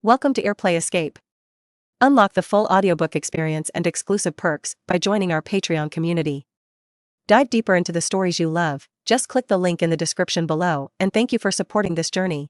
Welcome to Airplay Escape. Unlock the full audiobook experience and exclusive perks by joining our Patreon community. Dive deeper into the stories you love. Just click the link in the description below, and thank you for supporting this journey.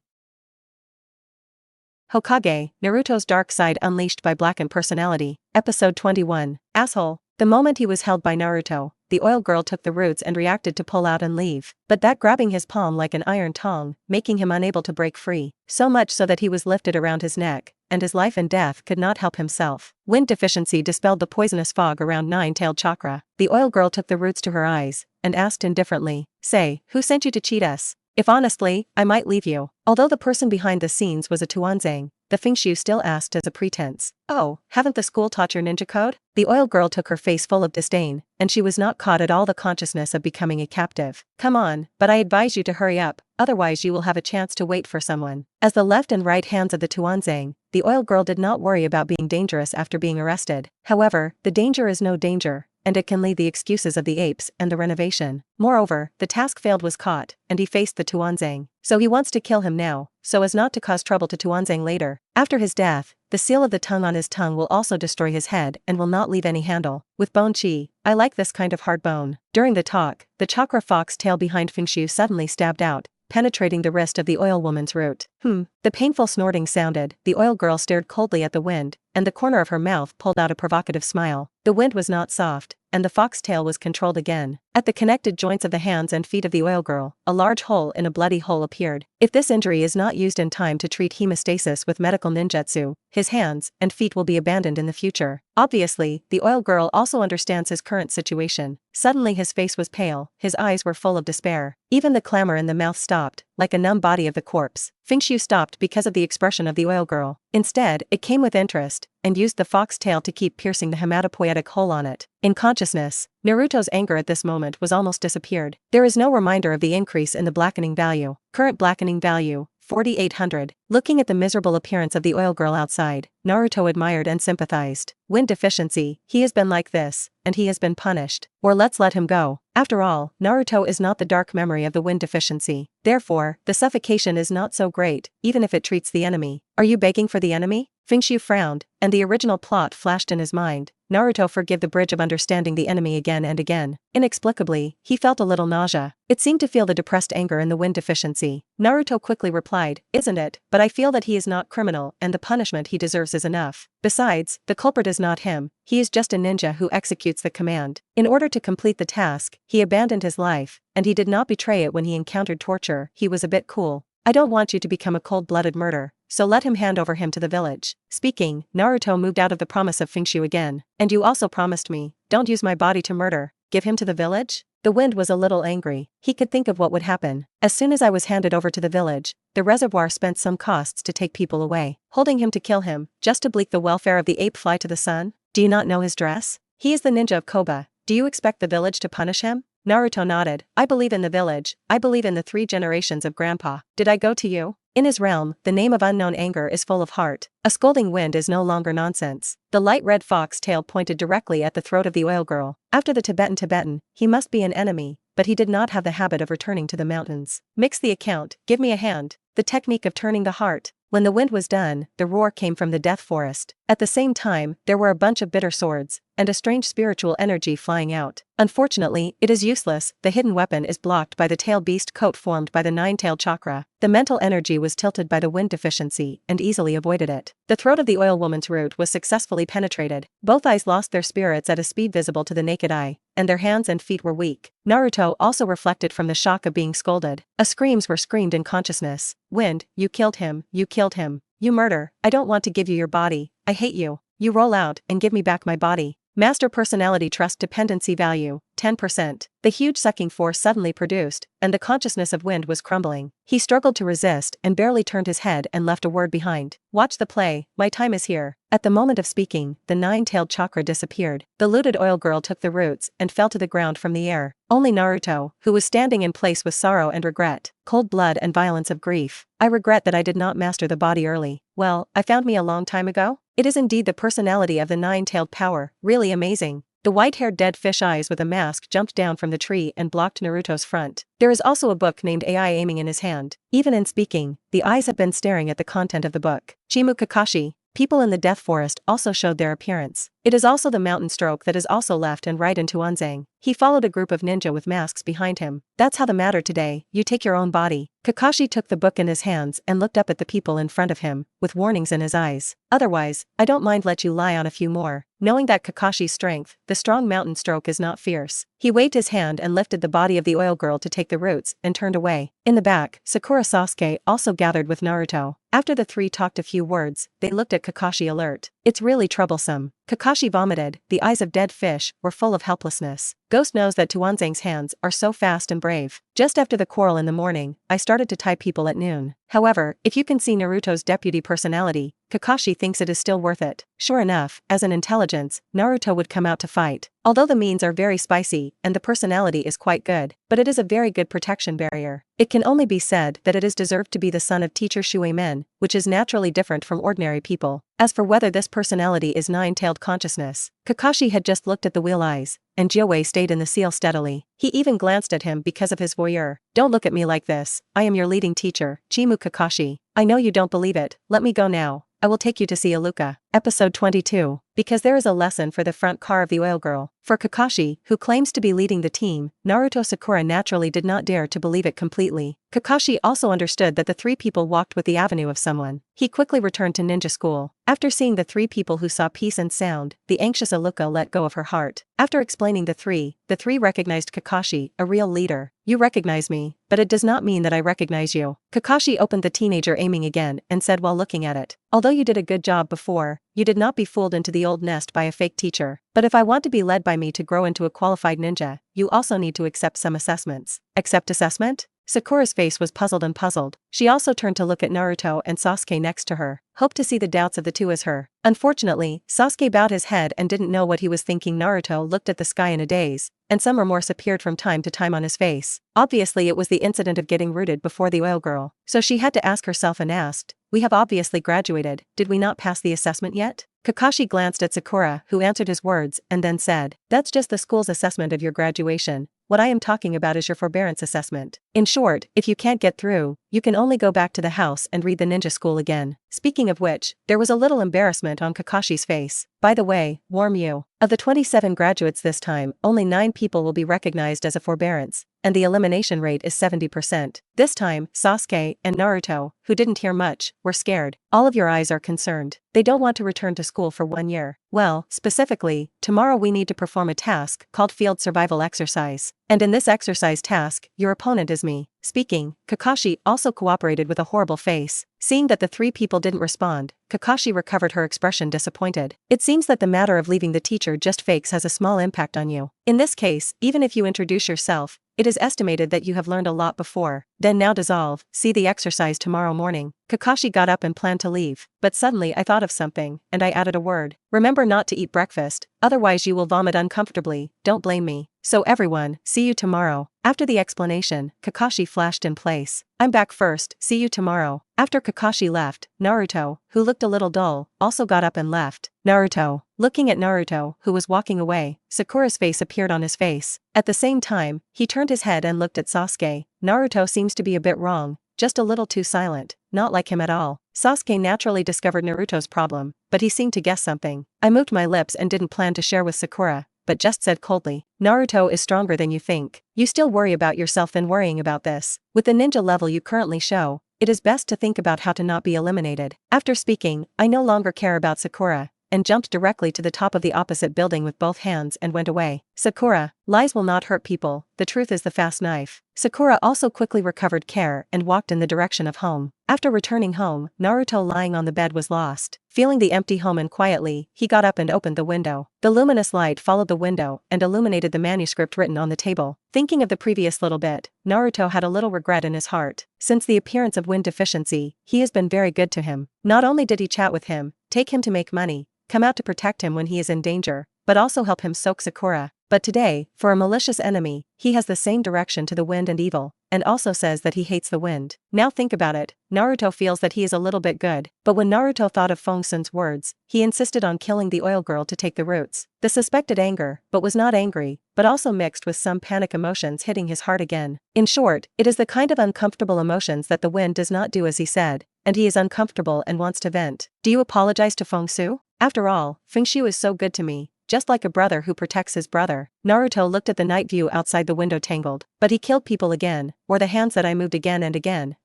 Hokage, Naruto's dark side unleashed by Blackened personality. Episode 21. Asshole. The moment he was held by Naruto, the oil girl took the roots and reacted to pull out and leave, but that grabbing his palm like an iron tong, making him unable to break free, so much so that he was lifted around his neck, and his life and death could not help himself. Wind deficiency dispelled the poisonous fog around nine-tailed chakra. The oil girl took the roots to her eyes, and asked indifferently, "Say, who sent you to cheat us? If honestly, I might leave you." Although the person behind the scenes was a Tuanzang, the Fengxu still asked as a pretense, "Oh, haven't the school taught your ninja code?" The oil girl took her face full of disdain, and she was not caught at all the consciousness of becoming a captive. "Come on, but I advise you to hurry up, otherwise you will have a chance to wait for someone." As the left and right hands of the Tuanzang, the oil girl did not worry about being dangerous after being arrested. However, the danger is no danger, and it can lead the excuses of the apes and the renovation. Moreover, the task failed was caught, and he faced the Tuanzang. So he wants to kill him now, so as not to cause trouble to Tuanzang later. After his death, the seal of the tongue on his tongue will also destroy his head and will not leave any handle. With bone chi, I like this kind of hard bone. During the talk, the chakra fox tail behind Fengxu suddenly stabbed out, penetrating the wrist of the oil woman's root. The painful snorting sounded. The oil girl stared coldly at the wind, and the corner of her mouth pulled out a provocative smile. The wind was not soft, and the fox tail was controlled again. At the connected joints of the hands and feet of the oil girl, a large hole in a bloody hole appeared. If this injury is not used in time to treat hemostasis with medical ninjutsu, his hands and feet will be abandoned in the future. Obviously, the oil girl also understands his current situation. Suddenly his face was pale, his eyes were full of despair. Even the clamor in the mouth stopped, like a numb body of the corpse. Fengxu stopped because of the expression of the oil girl. Instead, it came with interest, and used the fox tail to keep piercing the hematopoietic hole on it. In consciousness, Naruto's anger at this moment was almost disappeared. There is no reminder of the increase in the blackening value. Current blackening value, 4800. Looking at the miserable appearance of the oil girl outside, Naruto admired and sympathized. Wind deficiency, he has been like this, and he has been punished. Or let's let him go. After all, Naruto is not the dark memory of the wind deficiency. Therefore, the suffocation is not so great, even if it treats the enemy. Are you begging for the enemy? Fengxu frowned, and the original plot flashed in his mind. Naruto forgive the bridge of understanding the enemy again and again. Inexplicably, he felt a little nausea. It seemed to feel the depressed anger in the wind deficiency. Naruto quickly replied, "Isn't it? But I feel that he is not criminal and the punishment he deserves is enough. Besides, the culprit is not him, he is just a ninja who executes the command. In order to complete the task, he abandoned his life, and he did not betray it when he encountered torture. He was a bit cool. I don't want you to become a cold-blooded murder, so let him hand over him to the village." Speaking, Naruto moved out of the promise of Fengxu again. "And you also promised me, don't use my body to murder, give him to the village?" The wind was a little angry. He could think of what would happen. "As soon as I was handed over to the village, the reservoir spent some costs to take people away. Holding him to kill him, just to bleak the welfare of the ape fly to the sun? Do you not know his dress? He is the ninja of Koba. Do you expect the village to punish him?" Naruto nodded. "I believe in the village, I believe in the 3 generations of grandpa. Did I go to you?" In his realm, the name of unknown anger is full of heart. A scolding wind is no longer nonsense. The light red fox tail pointed directly at the throat of the oil girl. After the Tibetan, he must be an enemy, but he did not have the habit of returning to the mountains. "Mix the account, give me a hand." The technique of turning the heart. When the wind was done, the roar came from the death forest. At the same time, there were a bunch of bitter swords, and a strange spiritual energy flying out. Unfortunately, it is useless. The hidden weapon is blocked by the tail beast coat formed by the 9-tailed chakra. The mental energy was tilted by the wind deficiency and easily avoided it. The throat of the oil woman's root was successfully penetrated. Both eyes lost their spirits at a speed visible to the naked eye, and their hands and feet were weak. Naruto also reflected from the shock of being scolded. Screams were screamed in consciousness. "Wind, you killed him, you killed him. You murder, I don't want to give you your body, I hate you. You roll out and give me back my body." Master personality trust dependency value, 10%. The huge sucking force suddenly produced, and the consciousness of wind was crumbling. He struggled to resist and barely turned his head and left a word behind. "Watch the play, my time is here." At the moment of speaking, the 9-tailed chakra disappeared. The looted oil girl took the roots and fell to the ground from the air. Only Naruto, who was standing in place with sorrow and regret, cold blood and violence of grief. "I regret that I did not master the body early. Well, I found me a long time ago?" It is indeed the personality of the 9-tailed power, really amazing. The white-haired dead fish eyes with a mask jumped down from the tree and blocked Naruto's front. There is also a book named AI aiming in his hand. Even in speaking, the eyes have been staring at the content of the book. Chimu Kakashi. People in the Death Forest also showed their appearance. It is also the mountain stroke that is also left and right into Onzang. He followed a group of ninja with masks behind him. That's how the matter today, you take your own body. Kakashi took the book in his hands and looked up at the people in front of him, with warnings in his eyes. Otherwise, I don't mind let you lie on a few more. Knowing that Kakashi's strength, the strong mountain stroke is not fierce. He waved his hand and lifted the body of the oil girl to take the roots and turned away. In the back, Sakura Sasuke also gathered with Naruto. After the three talked a few words, they looked at Kakashi alert. It's really troublesome. Kakashi vomited. The eyes of dead fish were full of helplessness. Ghost knows that Tuanzang's hands are so fast and brave. Just after the quarrel in the morning, I started to tie people at noon. However, if you can see Naruto's deputy personality, Kakashi thinks it is still worth it. Sure enough, as an intelligence, Naruto would come out to fight. Although the means are very spicy and the personality is quite good, but it is a very good protection barrier. It can only be said that it is deserved to be the son of teacher Shuemen, which is naturally different from ordinary people. As for whether this personality is nine-tailed consciousness, Kakashi had just looked at the wheel eyes, and Jiawei stayed in the seal steadily. He even glanced at him because of his voyeur. Don't look at me like this, I am your leading teacher, Chimu Kakashi. I know you don't believe it, let me go now. I will take you to see Iluka. Episode 22. Because there is a lesson for the front car of the oil girl. For Kakashi, who claims to be leading the team, Naruto Sakura naturally did not dare to believe it completely. Kakashi also understood that the three people walked with the avenue of someone. He quickly returned to ninja school. After seeing the three people who saw peace and sound, the anxious Iluka let go of her heart. After explaining the three recognized Kakashi, a real leader. You recognize me, but it does not mean that I recognize you. Kakashi opened the teenager aiming again and said while looking at it. Although you did a good job before, you did not be fooled into the old nest by a fake teacher. But if I want to be led by me to grow into a qualified ninja, you also need to accept some assessments. Accept assessment? Sakura's face was puzzled and puzzled. She also turned to look at Naruto and Sasuke next to her, hoped to see the doubts of the two as her. Unfortunately, Sasuke bowed his head and didn't know what he was thinking. Naruto looked at the sky in a daze, and some remorse appeared from time to time on his face. Obviously it was the incident of getting rooted before the oil girl. So she had to ask herself and asked, we have obviously graduated, did we not pass the assessment yet? Kakashi glanced at Sakura, who answered his words, and then said, that's just the school's assessment of your graduation. What I am talking about is your forbearance assessment. In short, if you can't get through, you can only go back to the house and read the ninja school again. Speaking of which, there was a little embarrassment on Kakashi's face. By the way, warm you. Of the 27 graduates this time, only 9 people will be recognized as a forbearance, and the elimination rate is 70%. This time, Sasuke and Naruto, who didn't hear much, were scared. All of your eyes are concerned. They don't want to return to school for 1 year. Well, specifically, tomorrow we need to perform a task called Field Survival Exercise. And in this exercise task, your opponent is me. Speaking, Kakashi also cooperated with a horrible face. Seeing that the 3 people didn't respond, Kakashi recovered her expression disappointed. It seems that the matter of leaving the teacher just fakes has a small impact on you. In this case, even if you introduce yourself, it is estimated that you have learned a lot before. Then now dissolve, see the exercise tomorrow morning. Kakashi got up and planned to leave, but suddenly I thought of something, and I added a word. Remember not to eat breakfast, otherwise you will vomit uncomfortably, don't blame me. So everyone, see you tomorrow. After the explanation, Kakashi flashed in place. I'm back first, see you tomorrow. After Kakashi left, Naruto, who looked a little dull, also got up and left. Naruto. Looking at Naruto, who was walking away, Sakura's face appeared on his face. At the same time, he turned his head and looked at Sasuke. Naruto seems to be a bit wrong, just a little too silent, not like him at all. Sasuke naturally discovered Naruto's problem, but he seemed to guess something. I moved my lips and didn't plan to share with Sakura, but just said coldly, Naruto is stronger than you think. You still worry about yourself than worrying about this. With the ninja level you currently show, it is best to think about how to not be eliminated. After speaking, I no longer care about Sakura, and jumped directly to the top of the opposite building with both hands and went away. Sakura, lies will not hurt people, the truth is the fast knife. Sakura also quickly recovered care and walked in the direction of home. After returning home, Naruto lying on the bed was lost. Feeling the empty home and quietly, he got up and opened the window. The luminous light followed the window and illuminated the manuscript written on the table. Thinking of the previous little bit, Naruto had a little regret in his heart. Since the appearance of wind deficiency, he has been very good to him. Not only did he chat with him, take him to make money, come out to protect him when he is in danger, but also help him soak Sakura. but today, for a malicious enemy, he has the same direction to the wind and evil, and also says that he hates the wind. Now think about it, Naruto feels that he is a little bit good, but when Naruto thought of Fengxu's words, he insisted on killing the oil girl to take the roots. The suspected anger, but was not angry, but also mixed with some panic emotions hitting his heart again. In short, it is the kind of uncomfortable emotions that the wind does not do as he said, and he is uncomfortable and wants to vent. Do you apologize to Fengxu? After all, Fengxu is so good to me, just like a brother who protects his brother. Naruto looked at the night view outside the window tangled, but he killed people again, or the hands that I moved again,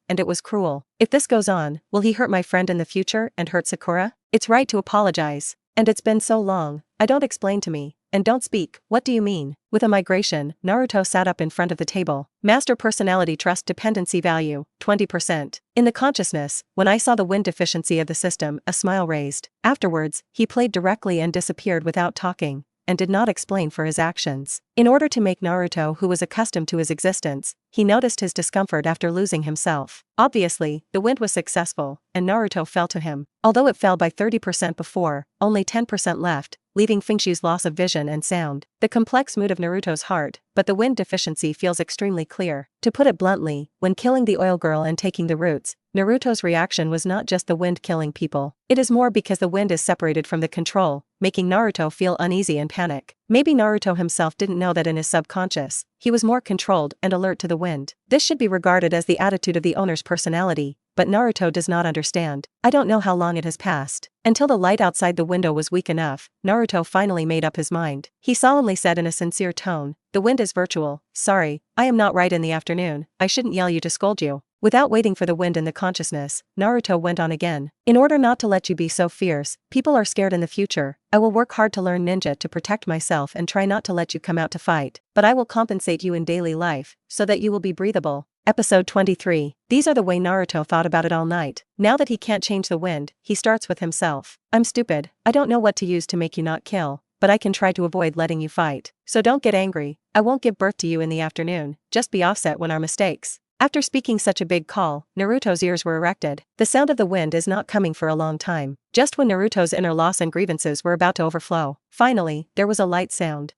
and it was cruel. If this goes on, will he hurt my friend in the future and hurt Sakura? It's right to apologize. And it's been so long, don't explain to me, and don't speak, what do you mean? With a migration, Naruto sat up in front of the table. Master personality trust dependency value, 20%. In the consciousness, when I saw the wind deficiency of the system, a smile raised. Afterwards, he played directly and disappeared without talking, and did not explain for his actions. In order to make Naruto, who was accustomed to his existence, he noticed his discomfort after losing himself. Obviously, the wind was successful, and Naruto fell to him. Although it fell by 30% before, only 10% left, leaving Fengxu's loss of vision and sound. The complex mood of Naruto's heart, but the wind deficiency feels extremely clear. To put it bluntly, when killing the oil girl and taking the roots, Naruto's reaction was not just the wind killing people. It is more because the wind is separated from the control, making Naruto feel uneasy and panic. Maybe Naruto himself didn't know that in his subconscious, he was more controlled and alert to the wind. This should be regarded as the attitude of the owner's personality, but Naruto does not understand. I don't know how long it has passed. Until the light outside the window was weak enough, Naruto finally made up his mind. He solemnly said in a sincere tone, "The wind is virtual. Sorry, I am not right in the afternoon. I shouldn't yell you to scold you." Without waiting for the wind in the consciousness, Naruto went on again. "In order not to let you be so fierce, people are scared in the future. I will work hard to learn ninja to protect myself and try not to let you come out to fight, but I will compensate you in daily life, so that you will be breathable." Episode 23. These are the way Naruto thought about it all night. Now that he can't change the wind, he starts with himself. "I'm stupid. I don't know what to use to make you not kill, but I can try to avoid letting you fight. So don't get angry. I won't give birth to you in the afternoon, just be offset when our mistakes." After speaking such a big call, Naruto's ears were erected. The sound of the wind is not coming for a long time. Just when Naruto's inner loss and grievances were about to overflow, finally, there was a light sound.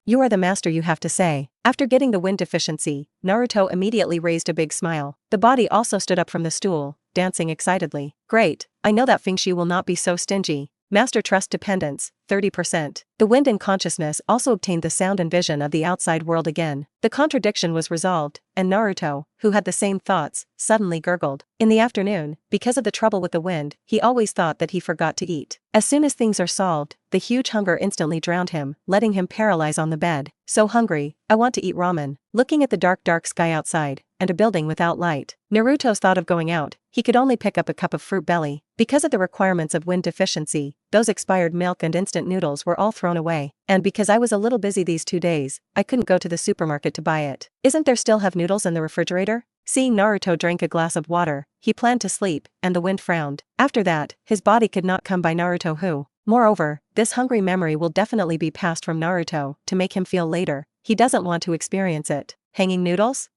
You are the master, you have to say." After getting the wind deficiency, Naruto immediately raised a big smile. The body also stood up from the stool, dancing excitedly. "Great, I know that Fengxu will not be so stingy. Master trust dependence, 30%. The wind in consciousness also obtained the sound and vision of the outside world again. The contradiction was resolved, and Naruto, who had the same thoughts, suddenly gurgled. In the afternoon, because of the trouble with the wind, he always thought that he forgot to eat. As soon as things are solved, the huge hunger instantly drowned him, letting him paralyze on the bed. "So hungry, I want to eat ramen." Looking at the dark sky outside, and a building without light, Naruto's thought of going out. He could only pick up a cup of fruit belly. Because of the requirements of wind deficiency, those expired milk and instant noodles were all thrown away. And because I was a little busy these 2 days, I couldn't go to the supermarket to buy it. "Isn't there still have noodles in the refrigerator?" Seeing Naruto drink a glass of water, he planned to sleep, and the wind frowned. After that, his body could not come by Naruto who. Moreover, this hungry memory will definitely be passed from Naruto to make him feel later. He doesn't want to experience it. Hanging noodles?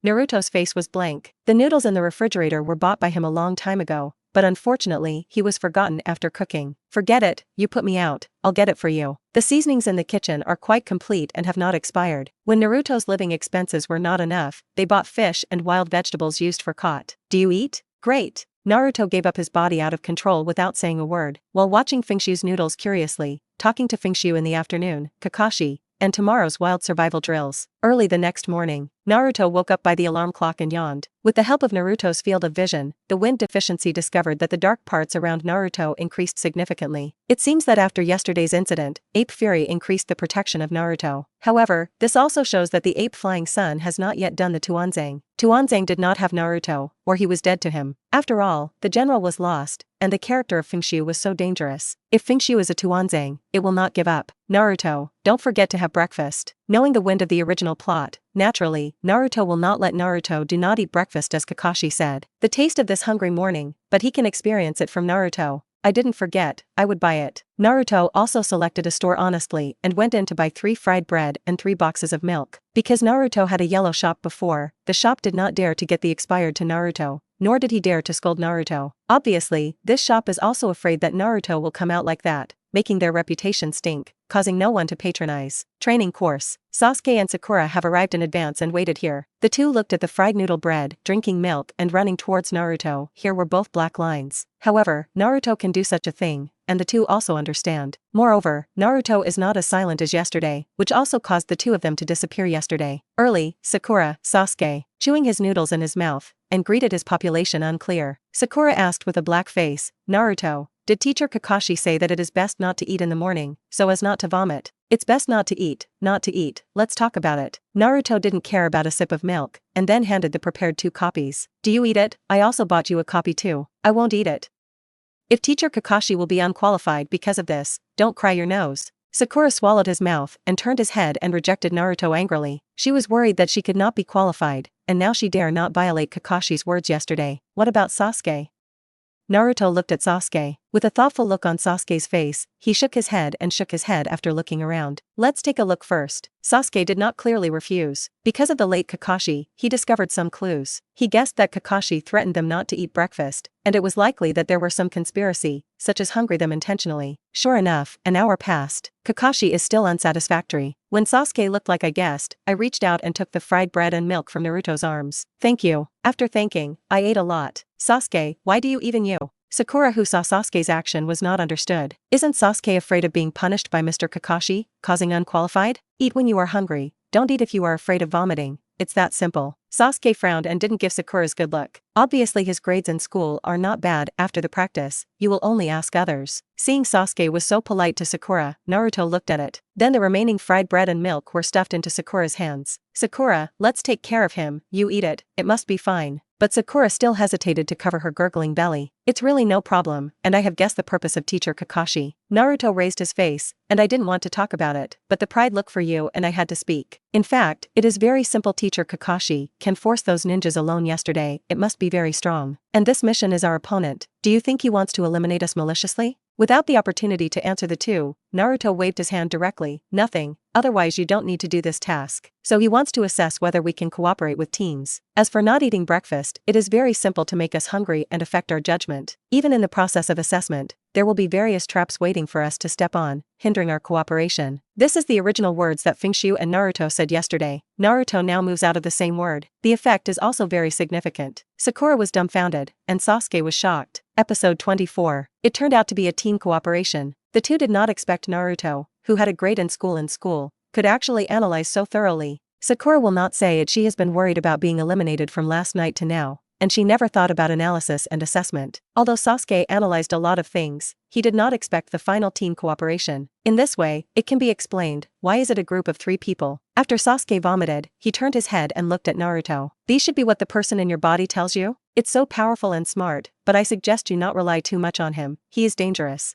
Naruto's face was blank. The noodles in the refrigerator were bought by him a long time ago, but unfortunately he was forgotten after cooking. "Forget it, you put me out, I'll get it for you." The seasonings in the kitchen are quite complete and have not expired. When Naruto's living expenses were not enough, they bought fish and wild vegetables used for caught. "Do you eat?" "Great." Naruto gave up his body out of control without saying a word, while watching Fengxu's noodles curiously, talking to Fengxu in the afternoon, Kakashi, and tomorrow's wild survival drills. Early the next morning, Naruto woke up by the alarm clock and yawned. With the help of Naruto's field of vision, the wind deficiency discovered that the dark parts around Naruto increased significantly. It seems that after yesterday's incident, Ape Fury increased the protection of Naruto. However, this also shows that the ape flying sun has not yet done the Tuanzang. Tuanzang did not have Naruto, or he was dead to him. After all, the general was lost, and the character of Fengxu was so dangerous. If Fengxu is a Tuanzang, it will not give up. "Naruto, don't forget to have breakfast." Knowing the wind of the original plot, naturally, Naruto will not let Naruto do not eat breakfast as Kakashi said. The taste of this hungry morning, but he can experience it from Naruto. "I didn't forget, I would buy it." Naruto also selected a store honestly and went in to buy 3 fried bread and 3 boxes of milk. Because Naruto had a yellow shop before, the shop did not dare to get the expired to Naruto, nor did he dare to scold Naruto. Obviously, this shop is also afraid that Naruto will come out like that. making their reputation stink, causing no one to patronize. Training course. Sasuke and Sakura have arrived in advance and waited here. The two looked at the fried noodle bread, drinking milk and running towards Naruto. Here were both black lines. However, Naruto can do such a thing, and the two also understand. Moreover, Naruto is not as silent as yesterday, which also caused the two of them to disappear yesterday. Early, Sakura, Sasuke, chewing his noodles in his mouth, and greeted his population unclear. Sakura asked with a black face, Naruto, did teacher Kakashi say that it is best not to eat in the morning, so as not to vomit? It's best not to eat, let's talk about it. Naruto didn't care about a sip of milk, and then handed the prepared 2 copies. Do you eat it? I also bought you a copy too. I won't eat it. If teacher Kakashi will be unqualified because of this, don't cry your nose. Sakura swallowed his mouth and turned his head and rejected Naruto angrily. She was worried that she could not be qualified, and now she dare not violate Kakashi's words yesterday. What about Sasuke? Naruto looked at Sasuke. With a thoughtful look on Sasuke's face, he shook his head after looking around. Let's take a look first. Sasuke did not clearly refuse. Because of the late Kakashi, he discovered some clues. He guessed that Kakashi threatened them not to eat breakfast, and it was likely that there were some conspiracy, such as hungry them intentionally. Sure enough, an hour passed. Kakashi is still unsatisfactory. When Sasuke looked like I guessed, I reached out and took the fried bread and milk from Naruto's arms. Thank you. After thanking, I ate a lot. Sasuke, why do you even you? Sakura, who saw Sasuke's action, was not understood. Isn't Sasuke afraid of being punished by Mr. Kakashi, causing unqualified? Eat when you are hungry, don't eat if you are afraid of vomiting. It's that simple. Sasuke frowned and didn't give Sakura's good look. Obviously his grades in school are not bad. After the practice, you will only ask others. Seeing Sasuke was so polite to Sakura, Naruto looked at it. Then the remaining fried bread and milk were stuffed into Sakura's hands. Sakura, let's take care of him, you eat it, it must be fine. But Sakura still hesitated to cover her gurgling belly. It's really no problem, and I have guessed the purpose of teacher Kakashi. Naruto raised his face, and I didn't want to talk about it, but the pride looked for you and I had to speak. In fact, it is very simple. Teacher Kakashi can force those ninjas alone yesterday, it must be very strong. And this mission is our opponent. Do you think he wants to eliminate us maliciously? Without the opportunity to answer the two, Naruto waved his hand directly. Nothing, otherwise you don't need to do this task. So he wants to assess whether we can cooperate with teams. As for not eating breakfast, it is very simple to make us hungry and affect our judgment. Even in the process of assessment, there will be various traps waiting for us to step on, hindering our cooperation. This is the original words that Fengxu and Naruto said yesterday. Naruto now moves out of the same word. The effect is also very significant. Sakura was dumbfounded, and Sasuke was shocked. Episode 24. It turned out to be a team cooperation. The two did not expect Naruto, who had a grade in school, could actually analyze so thoroughly. Sakura will not say it. She has been worried about being eliminated from last night to now, and she never thought about analysis and assessment. Although Sasuke analyzed a lot of things, he did not expect the final team cooperation. In this way, it can be explained, why is it a group of 3 people? After Sasuke vomited, he turned his head and looked at Naruto. These should be what the person in your body tells you? It's so powerful and smart, but I suggest you not rely too much on him, he is dangerous.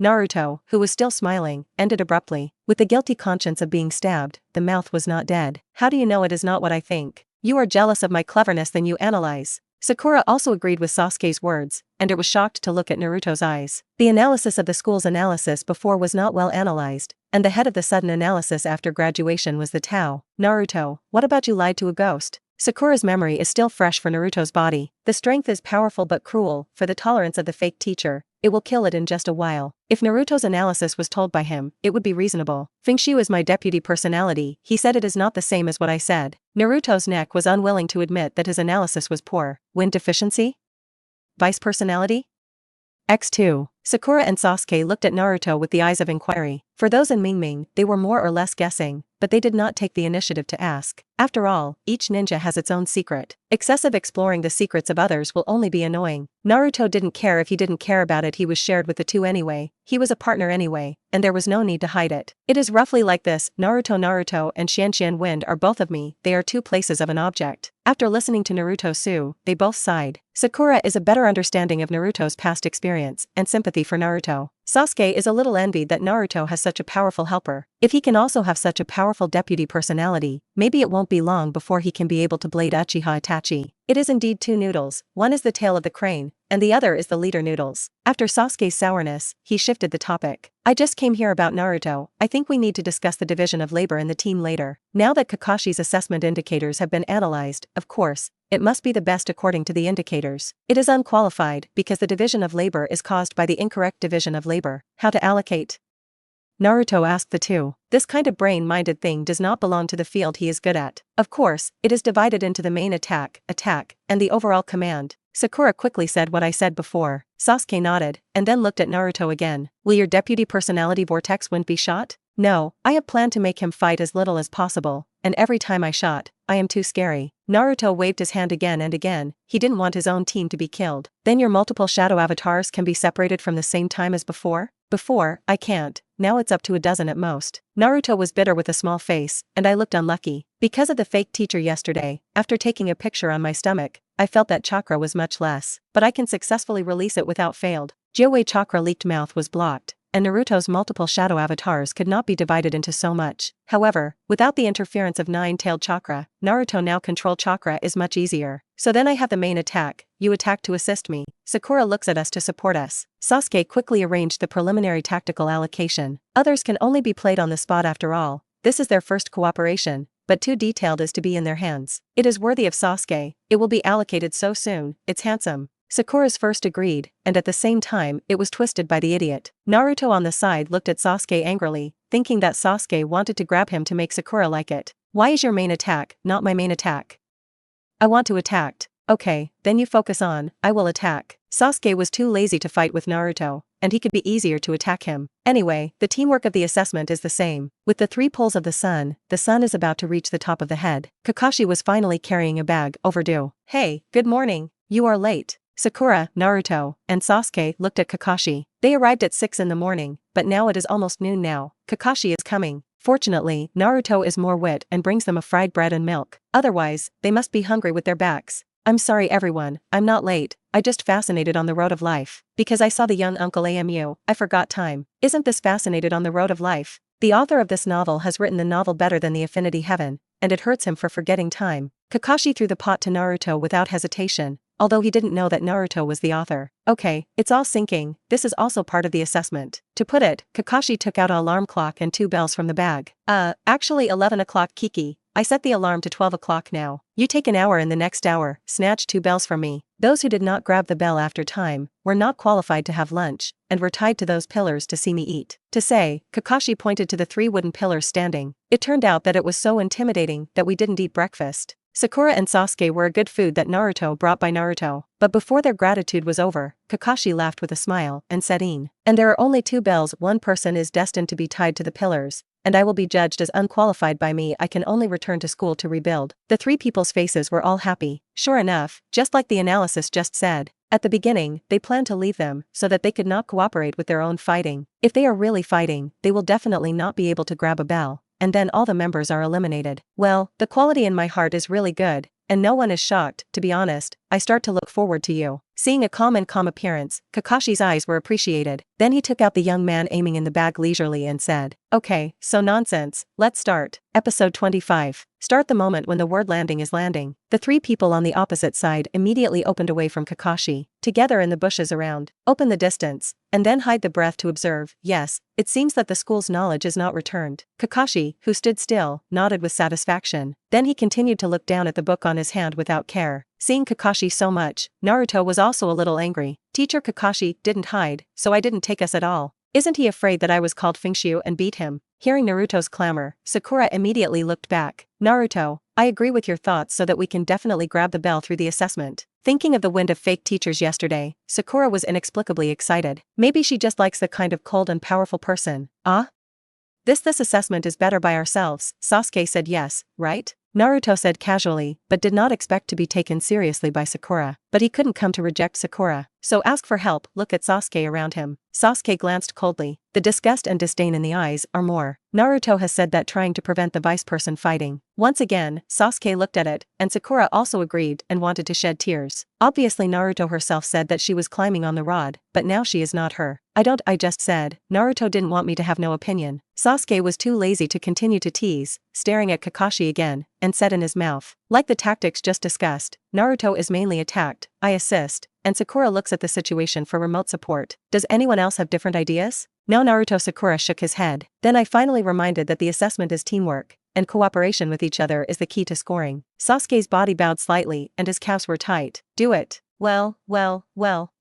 Naruto, who was still smiling, ended abruptly. With the guilty conscience of being stabbed, the mouth was not dead. How do you know it is not what I think? You are jealous of my cleverness than you analyze. Sakura also agreed with Sasuke's words, and it was shocked to look at Naruto's eyes. The analysis of the school's analysis before was not well analyzed, and the head of the sudden analysis after graduation was the Tao. Naruto, what about you lied to a ghost? Sakura's memory is still fresh for Naruto's body. The strength is powerful but cruel. For the tolerance of the fake teacher, it will kill it in just a while. If Naruto's analysis was told by him, it would be reasonable. Fengxu is my deputy personality. He said it is not the same as what I said. Naruto's neck was unwilling to admit that his analysis was poor. Wind deficiency? Vice personality? X2. Sakura and Sasuke looked at Naruto with the eyes of inquiry. For those in Mingming, they were more or less guessing, but they did not take the initiative to ask. After all, each ninja has its own secret. Excessive exploring the secrets of others will only be annoying. Naruto didn't care if he didn't care about it. He was shared with the two anyway. He was a partner anyway, and there was no need to hide it. It is roughly like this. Naruto and Xianxian Wind are both of me. They are 2 places of an object. After listening to Naruto Su, they both sighed. Sakura is a better understanding of Naruto's past experience and sympathy for Naruto. Sasuke is a little envied that Naruto has such a powerful helper. If he can also have such a powerful deputy personality, maybe it won't be long before he can be able to blade Uchiha Itachi. It is indeed two noodles, one is the tail of the crane, and the other is the leader noodles. After Sasuke's sourness, he shifted the topic. I just came here about Naruto, I think we need to discuss the division of labor in the team later. Now that Kakashi's assessment indicators have been analyzed, of course, it must be the best according to the indicators. It is unqualified because the division of labor is caused by the incorrect division of labor. How to allocate? Naruto asked the two. This kind of brain-minded thing does not belong to the field he is good at. Of course, it is divided into the main attack, and the overall command. Sakura quickly said what I said before. Sasuke nodded, and then looked at Naruto again. Will your deputy personality vortex wind be shot? No, I have planned to make him fight as little as possible, and every time I shot, I am too scary. Naruto waved his hand again and again, he didn't want his own team to be killed. Then your multiple shadow avatars can be separated from the same time as before? Before, I can't, now it's up to a dozen at most. Naruto was bitter with a small face, and I looked unlucky. Because of the fake teacher yesterday, after taking a picture on my stomach, I felt that chakra was much less, but I can successfully release it without failed. Jiuwei chakra leaked mouth was blocked, and Naruto's multiple shadow avatars could not be divided into so much. However, without the interference of nine-tailed chakra, Naruto now control chakra is much easier. So then I have the main attack, you attack to assist me. Sakura looks at us to support us. Sasuke quickly arranged the preliminary tactical allocation. Others can only be played on the spot after all. This is their first cooperation, but too detailed is to be in their hands. It is worthy of Sasuke, it will be allocated so soon, it's handsome. Sakura's first agreed, and at the same time, it was twisted by the idiot. Naruto on the side looked at Sasuke angrily, thinking that Sasuke wanted to grab him to make Sakura like it. Why is your main attack not my main attack? I want to attack. Okay, then you focus on, I will attack. Sasuke was too lazy to fight with Naruto, and he could be easier to attack him. Anyway, the teamwork of the assessment is the same. With the 3 poles of the sun is about to reach the top of the head. Kakashi was finally carrying a bag, overdue. Hey, good morning, you are late. Sakura, Naruto, and Sasuke looked at Kakashi. They arrived at 6 in the morning, but now it is almost noon now. Kakashi is coming. Fortunately, Naruto is more wit and brings them a fried bread and milk. Otherwise, they must be hungry with their backs. I'm sorry everyone, I'm not late, I just fascinated on the road of life. Because I saw the young Uncle AMU, I forgot time. Isn't this fascinated on the road of life? The author of this novel has written the novel better than the Affinity Heaven, and it hurts him for forgetting time. Kakashi threw the pot to Naruto without hesitation, although he didn't know that Naruto was the author. Okay, it's all sinking, this is also part of the assessment. To put it, Kakashi took out an alarm clock and 2 bells from the bag. Actually 11 o'clock Kiki, I set the alarm to 12 o'clock now. You take an hour in the next hour, snatch 2 bells from me. Those who did not grab the bell after time, were not qualified to have lunch, and were tied to those pillars to see me eat. To say, Kakashi pointed to the 3 wooden pillars standing. It turned out that it was so intimidating that we didn't eat breakfast. Sakura and Sasuke were a good food that Naruto brought by Naruto, but before their gratitude was over, Kakashi laughed with a smile and said and there are only 2 bells, one person is destined to be tied to the pillars, and I will be judged as unqualified by me. I can only return to school to rebuild. The 3 people's faces were all happy. Sure enough, just like the analysis just said, at the beginning, they planned to leave them so that they could not cooperate with their own fighting. If they are really fighting, they will definitely not be able to grab a bell, and then all the members are eliminated. Well, the quality in my heart is really good, and no one is shocked. To be honest, I start to look forward to you. Seeing a calm appearance, Kakashi's eyes were appreciated. Then he took out the young man aiming in the bag leisurely and said, okay, so nonsense, let's start. Episode 25. Start the moment when the word landing is landing. The 3 people on the opposite side immediately opened away from Kakashi, together in the bushes around. Open the distance, and then hide the breath to observe. Yes, it seems that the school's knowledge is not returned. Kakashi, who stood still, nodded with satisfaction. Then he continued to look down at the book on his hand without care. Seeing Kakashi so much, Naruto was also a little angry. Teacher Kakashi didn't hide, so I didn't take us at all. Isn't he afraid that I was called Fengxu and beat him? Hearing Naruto's clamor, Sakura immediately looked back. Naruto, I agree with your thoughts so that we can definitely grab the bell through the assessment. Thinking of the wind of fake teachers yesterday, Sakura was inexplicably excited. Maybe she just likes the kind of cold and powerful person. This assessment is better by ourselves. Sasuke said yes, right? Naruto said casually, but did not expect to be taken seriously by Sakura. But he couldn't come to reject Sakura. so ask for help. Look at Sasuke around him. Sasuke glanced coldly. The disgust and disdain in the eyes are more. Naruto has said that trying to prevent the vice person fighting. Once again, Sasuke looked at it, and Sakura also agreed and wanted to shed tears. Obviously Naruto herself said that she was climbing on the rod, but now she is not her. I just said, Naruto didn't want me to have no opinion. Sasuke was too lazy to continue to tease, staring at Kakashi again, and said in his mouth. Like the tactics just discussed, Naruto is mainly attacked, I assist, and Sakura looks at the situation for remote support. Does anyone else have different ideas? No. Naruto. Sakura shook his head. Then I finally reminded that the assessment is teamwork, and cooperation with each other is the key to scoring. Sasuke's body bowed slightly and his calves were tight. Do it. Well.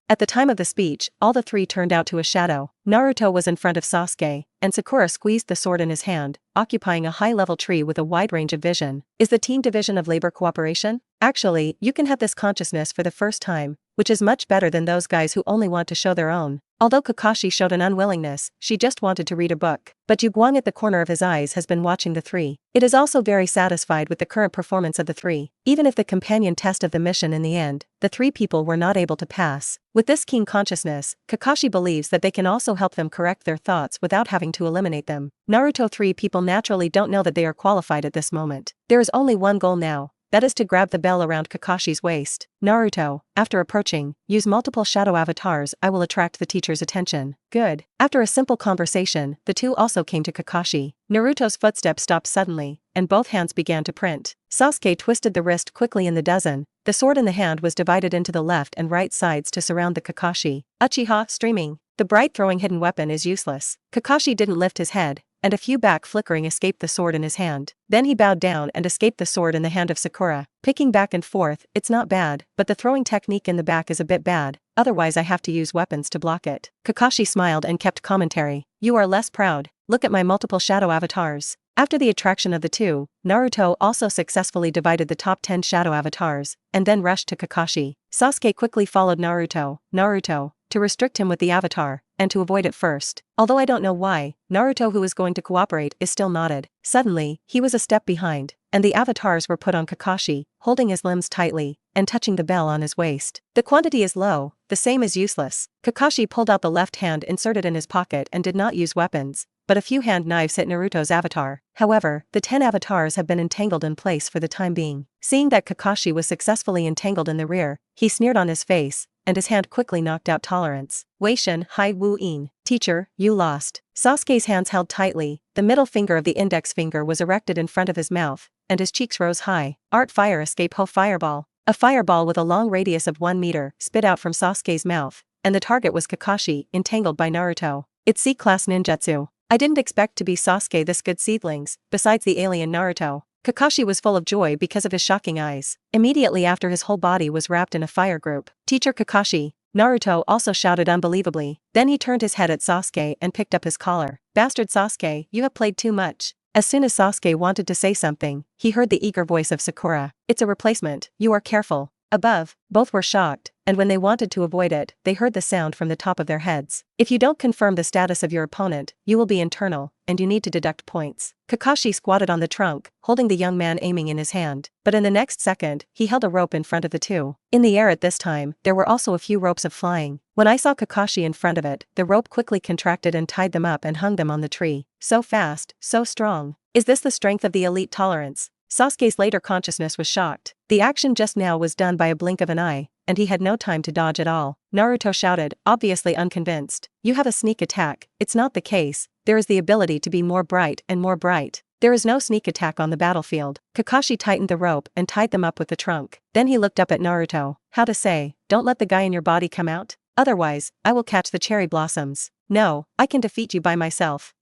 At the time of the speech, all the three turned out to a shadow. Naruto was in front of Sasuke, and Sakura squeezed the sword in his hand, occupying a high-level tree with a wide range of vision. Is the team division of labor cooperation? Actually, you can have this consciousness for the first time, which is much better than those guys who only want to show their own. Although Kakashi showed an unwillingness, she just wanted to read a book. But Yu Guang at the corner of his eyes has been watching the three. It is also very satisfied with the current performance of the three. Even if the companion test of the mission in the end, the three people were not able to pass. With this keen consciousness, Kakashi believes that they can also help them correct their thoughts without having to eliminate them. Naruto. Three people naturally don't know that they are qualified at this moment. There is only one goal now. That is to grab the bell around Kakashi's waist. Naruto, after approaching, use multiple shadow avatars. I will attract the teacher's attention. Good. After a simple conversation, the two also came to Kakashi. Naruto's footsteps stopped suddenly, and both hands began to print. Sasuke twisted the wrist quickly in the dozen. The sword in the hand was divided into the left and right sides to surround the Kakashi. Uchiha, streaming. The bright throwing hidden weapon is useless. Kakashi didn't lift his head, and a few back flickering escaped the sword in his hand. Then he bowed down and escaped the sword in the hand of Sakura. Picking back and forth, it's not bad, but the throwing technique in the back is a bit bad, otherwise I have to use weapons to block it. Kakashi smiled and kept commentary. You are less proud. Look at my multiple shadow avatars. After the attraction of the two, Naruto also successfully divided the top 10 shadow avatars, and then rushed to Kakashi. Sasuke quickly followed Naruto, to restrict him with the avatar, and to avoid it first. Although I don't know why, Naruto, who is going to cooperate, is still nodded. Suddenly, he was a step behind, and the avatars were put on Kakashi, holding his limbs tightly, and touching the bell on his waist. The quantity is low, the same as useless. Kakashi pulled out the left hand inserted in his pocket and did not use weapons, but a few hand knives hit Naruto's avatar. However, the 10 avatars have been entangled in place for the time being. Seeing that Kakashi was successfully entangled in the rear, he sneered on his face, and his hand quickly knocked out tolerance. Weishin Hai Wu In. Teacher, you lost. Sasuke's hands held tightly, the middle finger of the index finger was erected in front of his mouth, and his cheeks rose high. Art Fire Escape Ho Fireball. A fireball with a long radius of 1 meter spit out from Sasuke's mouth, and the target was Kakashi, entangled by Naruto. It's C-class ninjutsu. I didn't expect to be Sasuke this good seedlings, besides the alien Naruto. Kakashi was full of joy because of his shocking eyes. Immediately after his whole body was wrapped in a fire group. Teacher Kakashi. Naruto also shouted unbelievably. Then he turned his head at Sasuke and picked up his collar. Bastard Sasuke, you have played too much. As soon as Sasuke wanted to say something, he heard the eager voice of Sakura. It's a replacement, you are careful. Above, both were shocked, and when they wanted to avoid it, they heard the sound from the top of their heads. If you don't confirm the status of your opponent, you will be internal, and you need to deduct points. Kakashi squatted on the trunk, holding the young man aiming in his hand, but in the next second, he held a rope in front of the two. In the air at this time, there were also a few ropes of flying. When I saw Kakashi in front of it, the rope quickly contracted and tied them up and hung them on the tree. So fast, so strong. Is this the strength of the elite tolerance? Sasuke's later consciousness was shocked. The action just now was done by a blink of an eye, and he had no time to dodge at all. Naruto shouted, obviously unconvinced. You have a sneak attack. It's not the case. There is the ability to be more bright and more bright. There is no sneak attack on the battlefield. Kakashi tightened the rope and tied them up with the trunk. Then he looked up at Naruto. How to say, don't let the guy in your body come out? Otherwise, I will catch the cherry blossoms. No, I can defeat you by myself.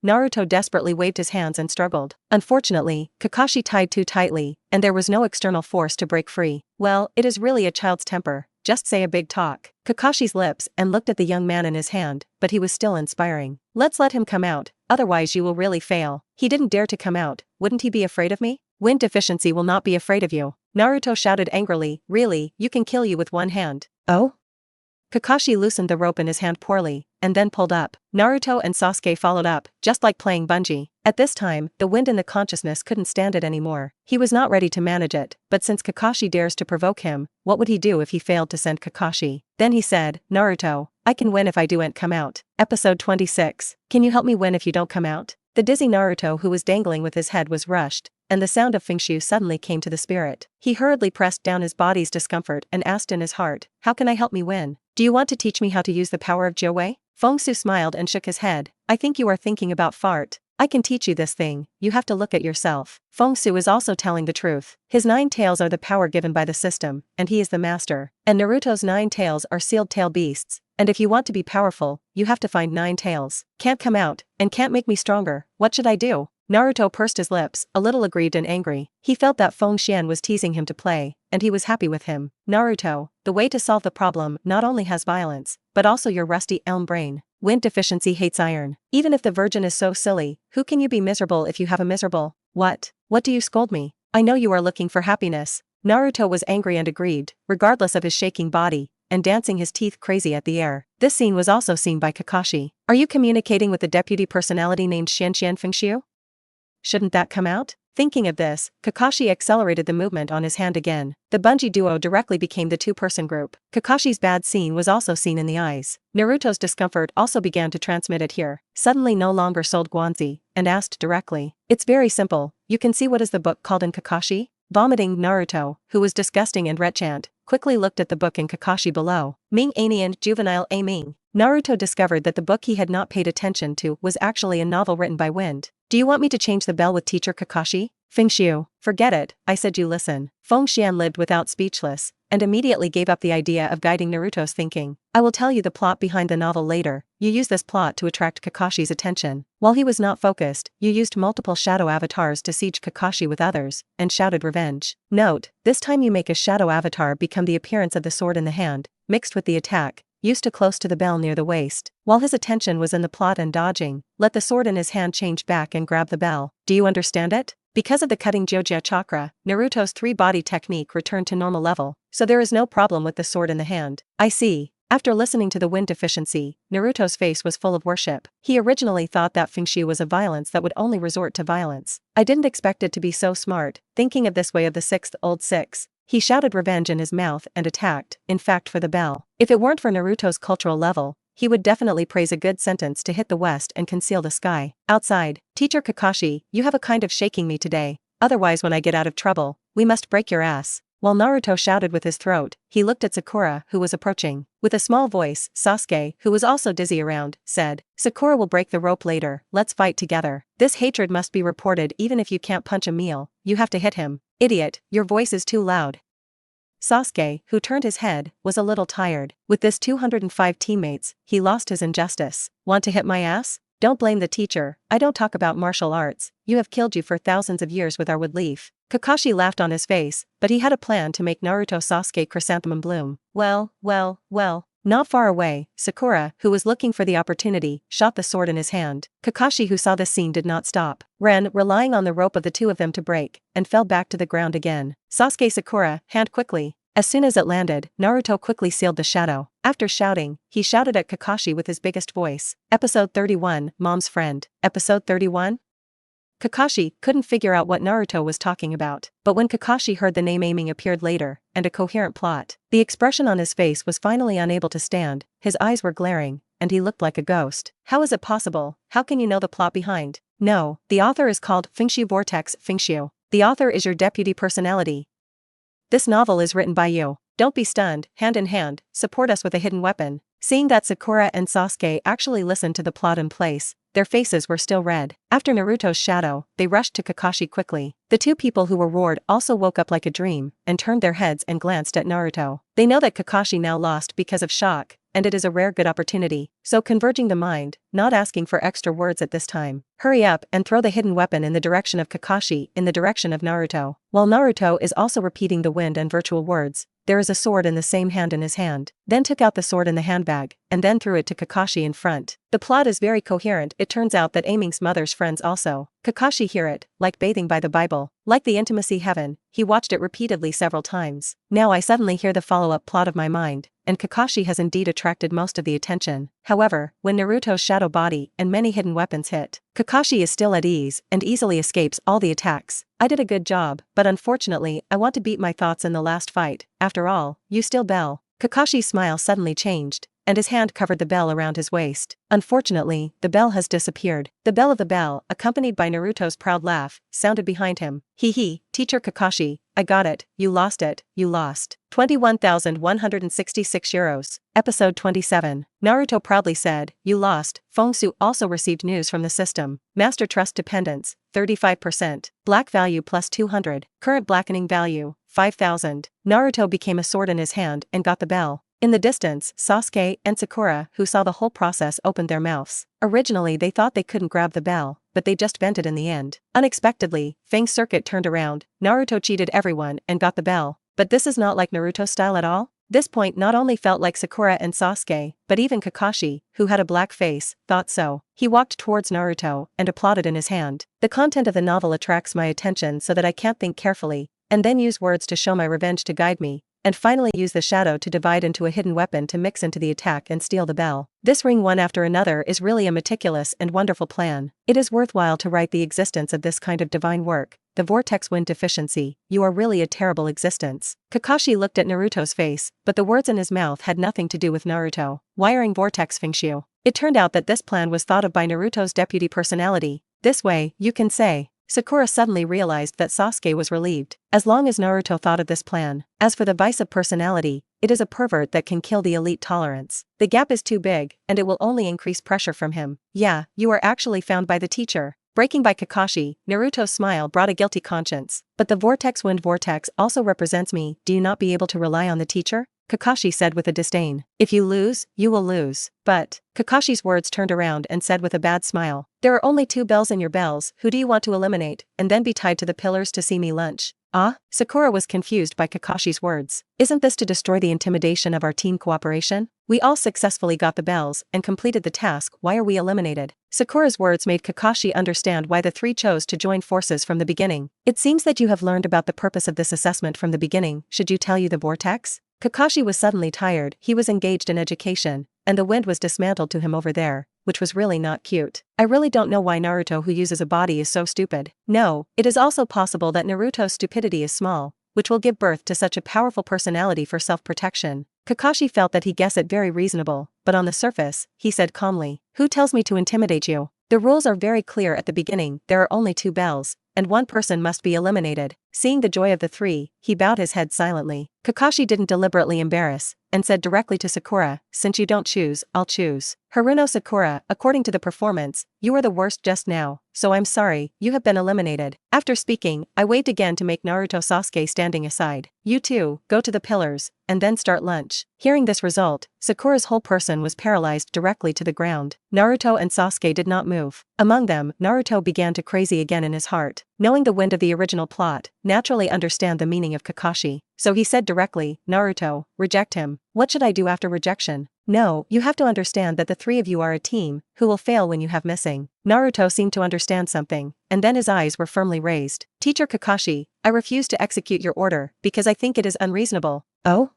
Naruto desperately waved his hands and struggled. Unfortunately, Kakashi tied too tightly, and there was no external force to break free. Well, it is really a child's temper. Just say a big talk. Kakashi's lips and looked at the young man in his hand, but he was still inspiring. Let's let him come out, otherwise you will really fail. He didn't dare to come out. Wouldn't he be afraid of me? Wind deficiency will not be afraid of you. Naruto shouted angrily. Really, you can kill you with one hand. Oh? Kakashi loosened the rope in his hand poorly, and then pulled up. Naruto and Sasuke followed up, just like playing bungee. At this time, the wind in the consciousness couldn't stand it anymore. He was not ready to manage it, but since Kakashi dares to provoke him, what would he do if he failed to send Kakashi? Then he said, Naruto, I can win if I don't come out. Episode 26. Can you help me win if you don't come out? The dizzy Naruto who was dangling with his head was rushed, and the sound of Fengxu suddenly came to the spirit. He hurriedly pressed down his body's discomfort and asked in his heart, how can I help me win? Do you want to teach me how to use the power of Jiuwei? Fengxu smiled and shook his head. I think you are thinking about fart. I can teach you this thing, you have to look at yourself. Fengxu is also telling the truth. His 9 tails are the power given by the system, and he is the master. And Naruto's 9 tails are sealed tail beasts, and if you want to be powerful, you have to find 9 tails. Can't come out, and can't make me stronger, what should I do? Naruto pursed his lips, a little aggrieved and angry. He felt that Fengxian was teasing him to play, and he was happy with him. Naruto, the way to solve the problem not only has violence, but also your rusty elm brain. Wind deficiency hates iron. Even if the virgin is so silly, who can you be miserable if you have a miserable? What do you scold me? I know you are looking for happiness. Naruto was angry and aggrieved, regardless of his shaking body, and dancing his teeth crazy at the air. This scene was also seen by Kakashi. Are you communicating with the deputy personality named Xianxian Fengxu? Shouldn't that come out? Thinking of this, Kakashi accelerated the movement on his hand again. The bungee duo directly became the 2-person group. Kakashi's bad scene was also seen in the eyes. Naruto's discomfort also began to transmit it here. Suddenly no longer sold Guanzi, and asked directly. It's very simple, you can see what is the book called in Kakashi? Vomiting Naruto, who was disgusting and retchant, quickly looked at the book in Kakashi below. Ming Anian Juvenile A Ming. Naruto discovered that the book he had not paid attention to was actually a novel written by Wind. Do you want me to change the bell with teacher Kakashi? Fengxu, forget it, I said you listen. Fengxian lived without speechless, and immediately gave up the idea of guiding Naruto's thinking. I will tell you the plot behind the novel later. You use this plot to attract Kakashi's attention. While he was not focused, you used multiple shadow avatars to siege Kakashi with others, and shouted revenge. Note, this time you make a shadow avatar become the appearance of the sword in the hand, mixed with the attack, used to close to the bell near the waist. While his attention was in the plot and dodging, let the sword in his hand change back and grab the bell. Do you understand it? Because of the cutting Jojia chakra, Naruto's 3-body technique returned to normal level, so there is no problem with the sword in the hand. I see. After listening to the wind deficiency, Naruto's face was full of worship. He originally thought that Fengxu was a violence that would only resort to violence. I didn't expect it to be so smart. Thinking of this way of the 6th old 6. He shouted revenge in his mouth and attacked, in fact for the bell. If it weren't for Naruto's cultural level, he would definitely praise a good sentence to hit the west and conceal the sky. Outside, Teacher Kakashi, you have a kind of shaking me today, otherwise when I get out of trouble, we must break your ass. While Naruto shouted with his throat, he looked at Sakura who was approaching. With a small voice, Sasuke, who was also dizzy around, said, Sakura will break the rope later, let's fight together. This hatred must be reported even if you can't punch a meal, you have to hit him. Idiot, your voice is too loud. Sasuke, who turned his head, was a little tired. With this 205 teammates, he lost his injustice. Want to hit my ass? Don't blame the teacher, I don't talk about martial arts, you have killed you for thousands of years with our wood leaf. Kakashi laughed on his face, but he had a plan to make Naruto Sasuke chrysanthemum bloom. Well. Not far away, Sakura, who was looking for the opportunity, shot the sword in his hand. Kakashi, who saw this scene, did not stop. Ran, relying on the rope of the 2 of them to break, and fell back to the ground again. Sasuke Sakura, hand quickly. As soon as it landed, Naruto quickly sealed the shadow. After shouting, he shouted at Kakashi with his biggest voice. Episode 31, Mom's Friend. Episode 31? Kakashi couldn't figure out what Naruto was talking about, but when Kakashi heard the name aiming appeared later, and a coherent plot, the expression on his face was finally unable to stand, his eyes were glaring, and he looked like a ghost. How is it possible? How can you know the plot behind? No, the author is called Fengxu Vortex Fengxu. The author is your deputy personality. This novel is written by you. Don't be stunned, hand in hand, support us with a hidden weapon. Seeing that Sakura and Sasuke actually listened to the plot in place, their faces were still red. After Naruto's shadow, they rushed to Kakashi quickly. The 2 people who were roared also woke up like a dream, and turned their heads and glanced at Naruto. They know that Kakashi now lost because of shock, and it is a rare good opportunity, so converging the mind, not asking for extra words at this time. Hurry up and throw the hidden weapon in the direction of Kakashi in the direction of Naruto. While Naruto is also repeating the wind and virtual words, there is a sword in the same hand in his hand. Then took out the sword in the handbag, and then threw it to Kakashi in front. The plot is very coherent. It turns out that Aiming's mother's friends also. Kakashi hear it, like bathing by the Bible, like the intimacy heaven, he watched it repeatedly several times. Now I suddenly hear the follow-up plot of my mind, and Kakashi has indeed attracted most of the attention. However, when Naruto's shadow body and many hidden weapons hit, Kakashi is still at ease and easily escapes all the attacks. I did a good job, but unfortunately I want to beat my thoughts in the last fight. After all, you still bell. Kakashi's smile suddenly changed, and his hand covered the bell around his waist. Unfortunately, the bell has disappeared. The bell of the bell, accompanied by Naruto's proud laugh, sounded behind him. Hee, teacher Kakashi, I got it, you lost it, you lost. 21,166 euros. Episode 27. Naruto proudly said, you lost. Fengxu also received news from the system. Master Trust Dependence, 35%. Black value plus 200. Current blackening value, 5,000. Naruto became a sword in his hand and got the bell. In the distance, Sasuke and Sakura, who saw the whole process, opened their mouths. Originally they thought they couldn't grab the bell, but they just vented in the end. Unexpectedly, Feng's circuit turned around. Naruto cheated everyone and got the bell. But this is not like Naruto style at all. This point not only felt like Sakura and Sasuke, but even Kakashi, who had a black face, thought so. He walked towards Naruto and applauded in his hand. The content of the novel attracts my attention so that I can't think carefully, and then use words to show my revenge to guide me, and finally use the shadow to divide into a hidden weapon to mix into the attack and steal the bell. This ring one after another is really a meticulous and wonderful plan. It is worthwhile to write the existence of this kind of divine work. The vortex wind deficiency, you are really a terrible existence. Kakashi looked at Naruto's face, but the words in his mouth had nothing to do with Naruto. Wiring vortex Fengxu. It turned out that this plan was thought of by Naruto's deputy personality. This way, you can say. Sakura suddenly realized that Sasuke was relieved. As long as Naruto thought of this plan. As for the vice of personality, it is a pervert that can kill the elite tolerance. The gap is too big, and it will only increase pressure from him. Yeah, you are actually found by the teacher. Breaking by Kakashi, Naruto's smile brought a guilty conscience. But the vortex wind vortex also represents me. Do you not be able to rely on the teacher? Kakashi said with a disdain. If you lose, you will lose. But, Kakashi's words turned around and said with a bad smile. There are only 2 bells in your bells, who do you want to eliminate, and then be tied to the pillars to see me lunch? Ah? Sakura was confused by Kakashi's words. Isn't this to destroy the intimidation of our team cooperation? We all successfully got the bells and completed the task, why are we eliminated? Sakura's words made Kakashi understand why the 3 chose to join forces from the beginning. It seems that you have learned about the purpose of this assessment from the beginning. Should you tell you the vortex? Kakashi was suddenly tired. He was engaged in education, and the wind was dismantled to him over there, which was really not cute. I really don't know why Naruto, who uses a body, is so stupid. No, it is also possible that Naruto's stupidity is small, which will give birth to such a powerful personality for self-protection. Kakashi felt that he guessed it very reasonable, but on the surface, he said calmly, who tells me to intimidate you? The rules are very clear at the beginning. There are only 2 bells, and 1 person must be eliminated. Seeing the joy of the 3, he bowed his head silently. Kakashi didn't deliberately embarrass, and said directly to Sakura, since you don't choose, I'll choose. Haruno Sakura, according to the performance, you are the worst just now, so I'm sorry, you have been eliminated. After speaking, I waved again to make Naruto Sasuke standing aside. You two, go to the pillars, and then start lunch. Hearing this result, Sakura's whole person was paralyzed directly to the ground. Naruto and Sasuke did not move. Among them, Naruto began to crazy again in his heart. Knowing the wind of the original plot, naturally understand the meaning of Kakashi. So he said directly, Naruto, reject him. What should I do after rejection? No, you have to understand that the 3 of you are a team, who will fail when you have missing. Naruto seemed to understand something, and then his eyes were firmly raised. Teacher Kakashi, I refuse to execute your order, because I think it is unreasonable. Oh?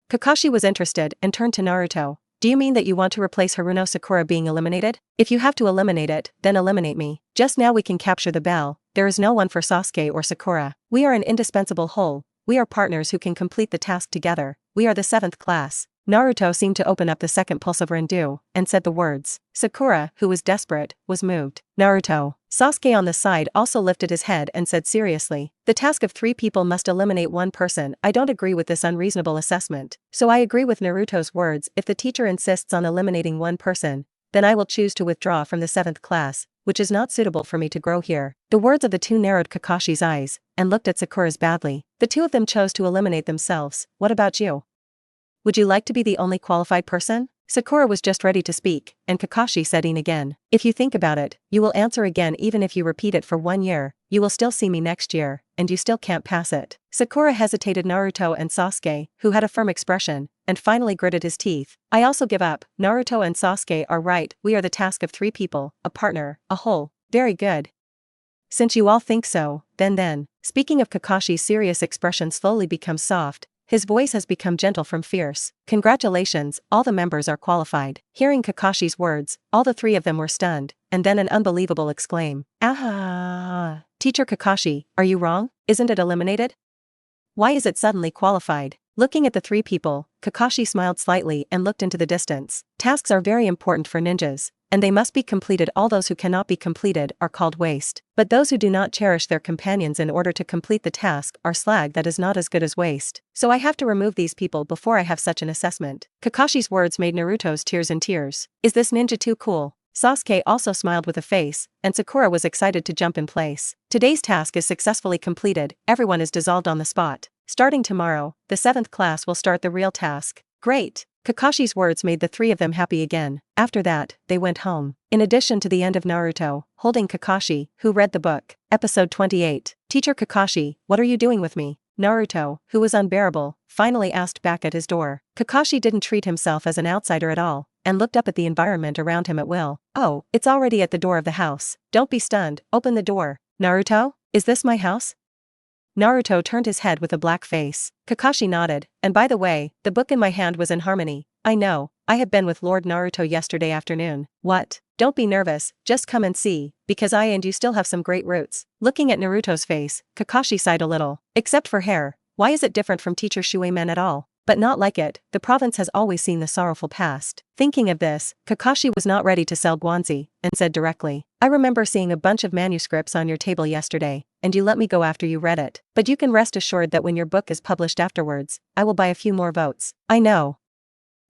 Kakashi was interested and turned to Naruto. Do you mean that you want to replace Haruno Sakura being eliminated? If you have to eliminate it, then eliminate me. Just now we can capture the bell. There is no one for Sasuke or Sakura. We are an indispensable whole. We are partners who can complete the task together. We are the 7th class. Naruto seemed to open up the second pulse of Rendu, and said the words. Sakura, who was desperate, was moved. Naruto. Sasuke on the side also lifted his head and said seriously, the task of 3 people must eliminate 1 person. I don't agree with this unreasonable assessment. So I agree with Naruto's words. If the teacher insists on eliminating 1 person, then I will choose to withdraw from the 7th class, which is not suitable for me to grow here. The words of the 2 narrowed Kakashi's eyes, and looked at Sakura's badly. The 2 of them chose to eliminate themselves. What about you? Would you like to be the only qualified person? Sakura was just ready to speak, and Kakashi said again. If you think about it, you will answer again even if you repeat it for 1 year, you will still see me next year, and you still can't pass it. Sakura hesitated. Naruto and Sasuke, who had a firm expression, and finally gritted his teeth. I also give up. Naruto and Sasuke are right, we are the task of 3 people, a partner, a whole. Very good. Since you all think so, then. Speaking of, Kakashi's serious expression slowly becomes soft. His voice has become gentle from fierce. Congratulations, all the members are qualified. Hearing Kakashi's words, all the three of them were stunned, and then an unbelievable exclaim. Ah! Teacher Kakashi, are you wrong? Isn't it eliminated? Why is it suddenly qualified? Looking at the three people, Kakashi smiled slightly and looked into the distance. Tasks are very important for ninjas, and they must be completed. All those who cannot be completed are called waste. But those who do not cherish their companions in order to complete the task are slag that is not as good as waste. So I have to remove these people before I have such an assessment. Kakashi's words made Naruto's tears in tears. Is this ninja too cool? Sasuke also smiled with a face, and Sakura was excited to jump in place. Today's task is successfully completed, everyone is dissolved on the spot. Starting tomorrow, the 7th class will start the real task. Great! Kakashi's words made the three of them happy again. After that, they went home. In addition to the end of Naruto, holding Kakashi, who read the book. Episode 28. Teacher Kakashi, what are you doing with me? Naruto, who was unbearable, finally asked back at his door. Kakashi didn't treat himself as an outsider at all, and looked up at the environment around him at will. Oh, it's already at the door of the house. Don't be stunned, open the door. Naruto? Is this my house? Naruto turned his head with a black face. Kakashi nodded, and by the way, the book in my hand was in harmony. I know, I have been with Lord Naruto yesterday afternoon. What? Don't be nervous, just come and see, because I and you still have some great roots. Looking at Naruto's face, Kakashi sighed a little. Except for hair, why is it different from Teacher Shuemen at all? But not like it, the province has always seen the sorrowful past. Thinking of this, Kakashi was not ready to sell Guanzi, and said directly, I remember seeing a bunch of manuscripts on your table yesterday, and you let me go after you read it. But you can rest assured that when your book is published afterwards, I will buy a few more votes. I know.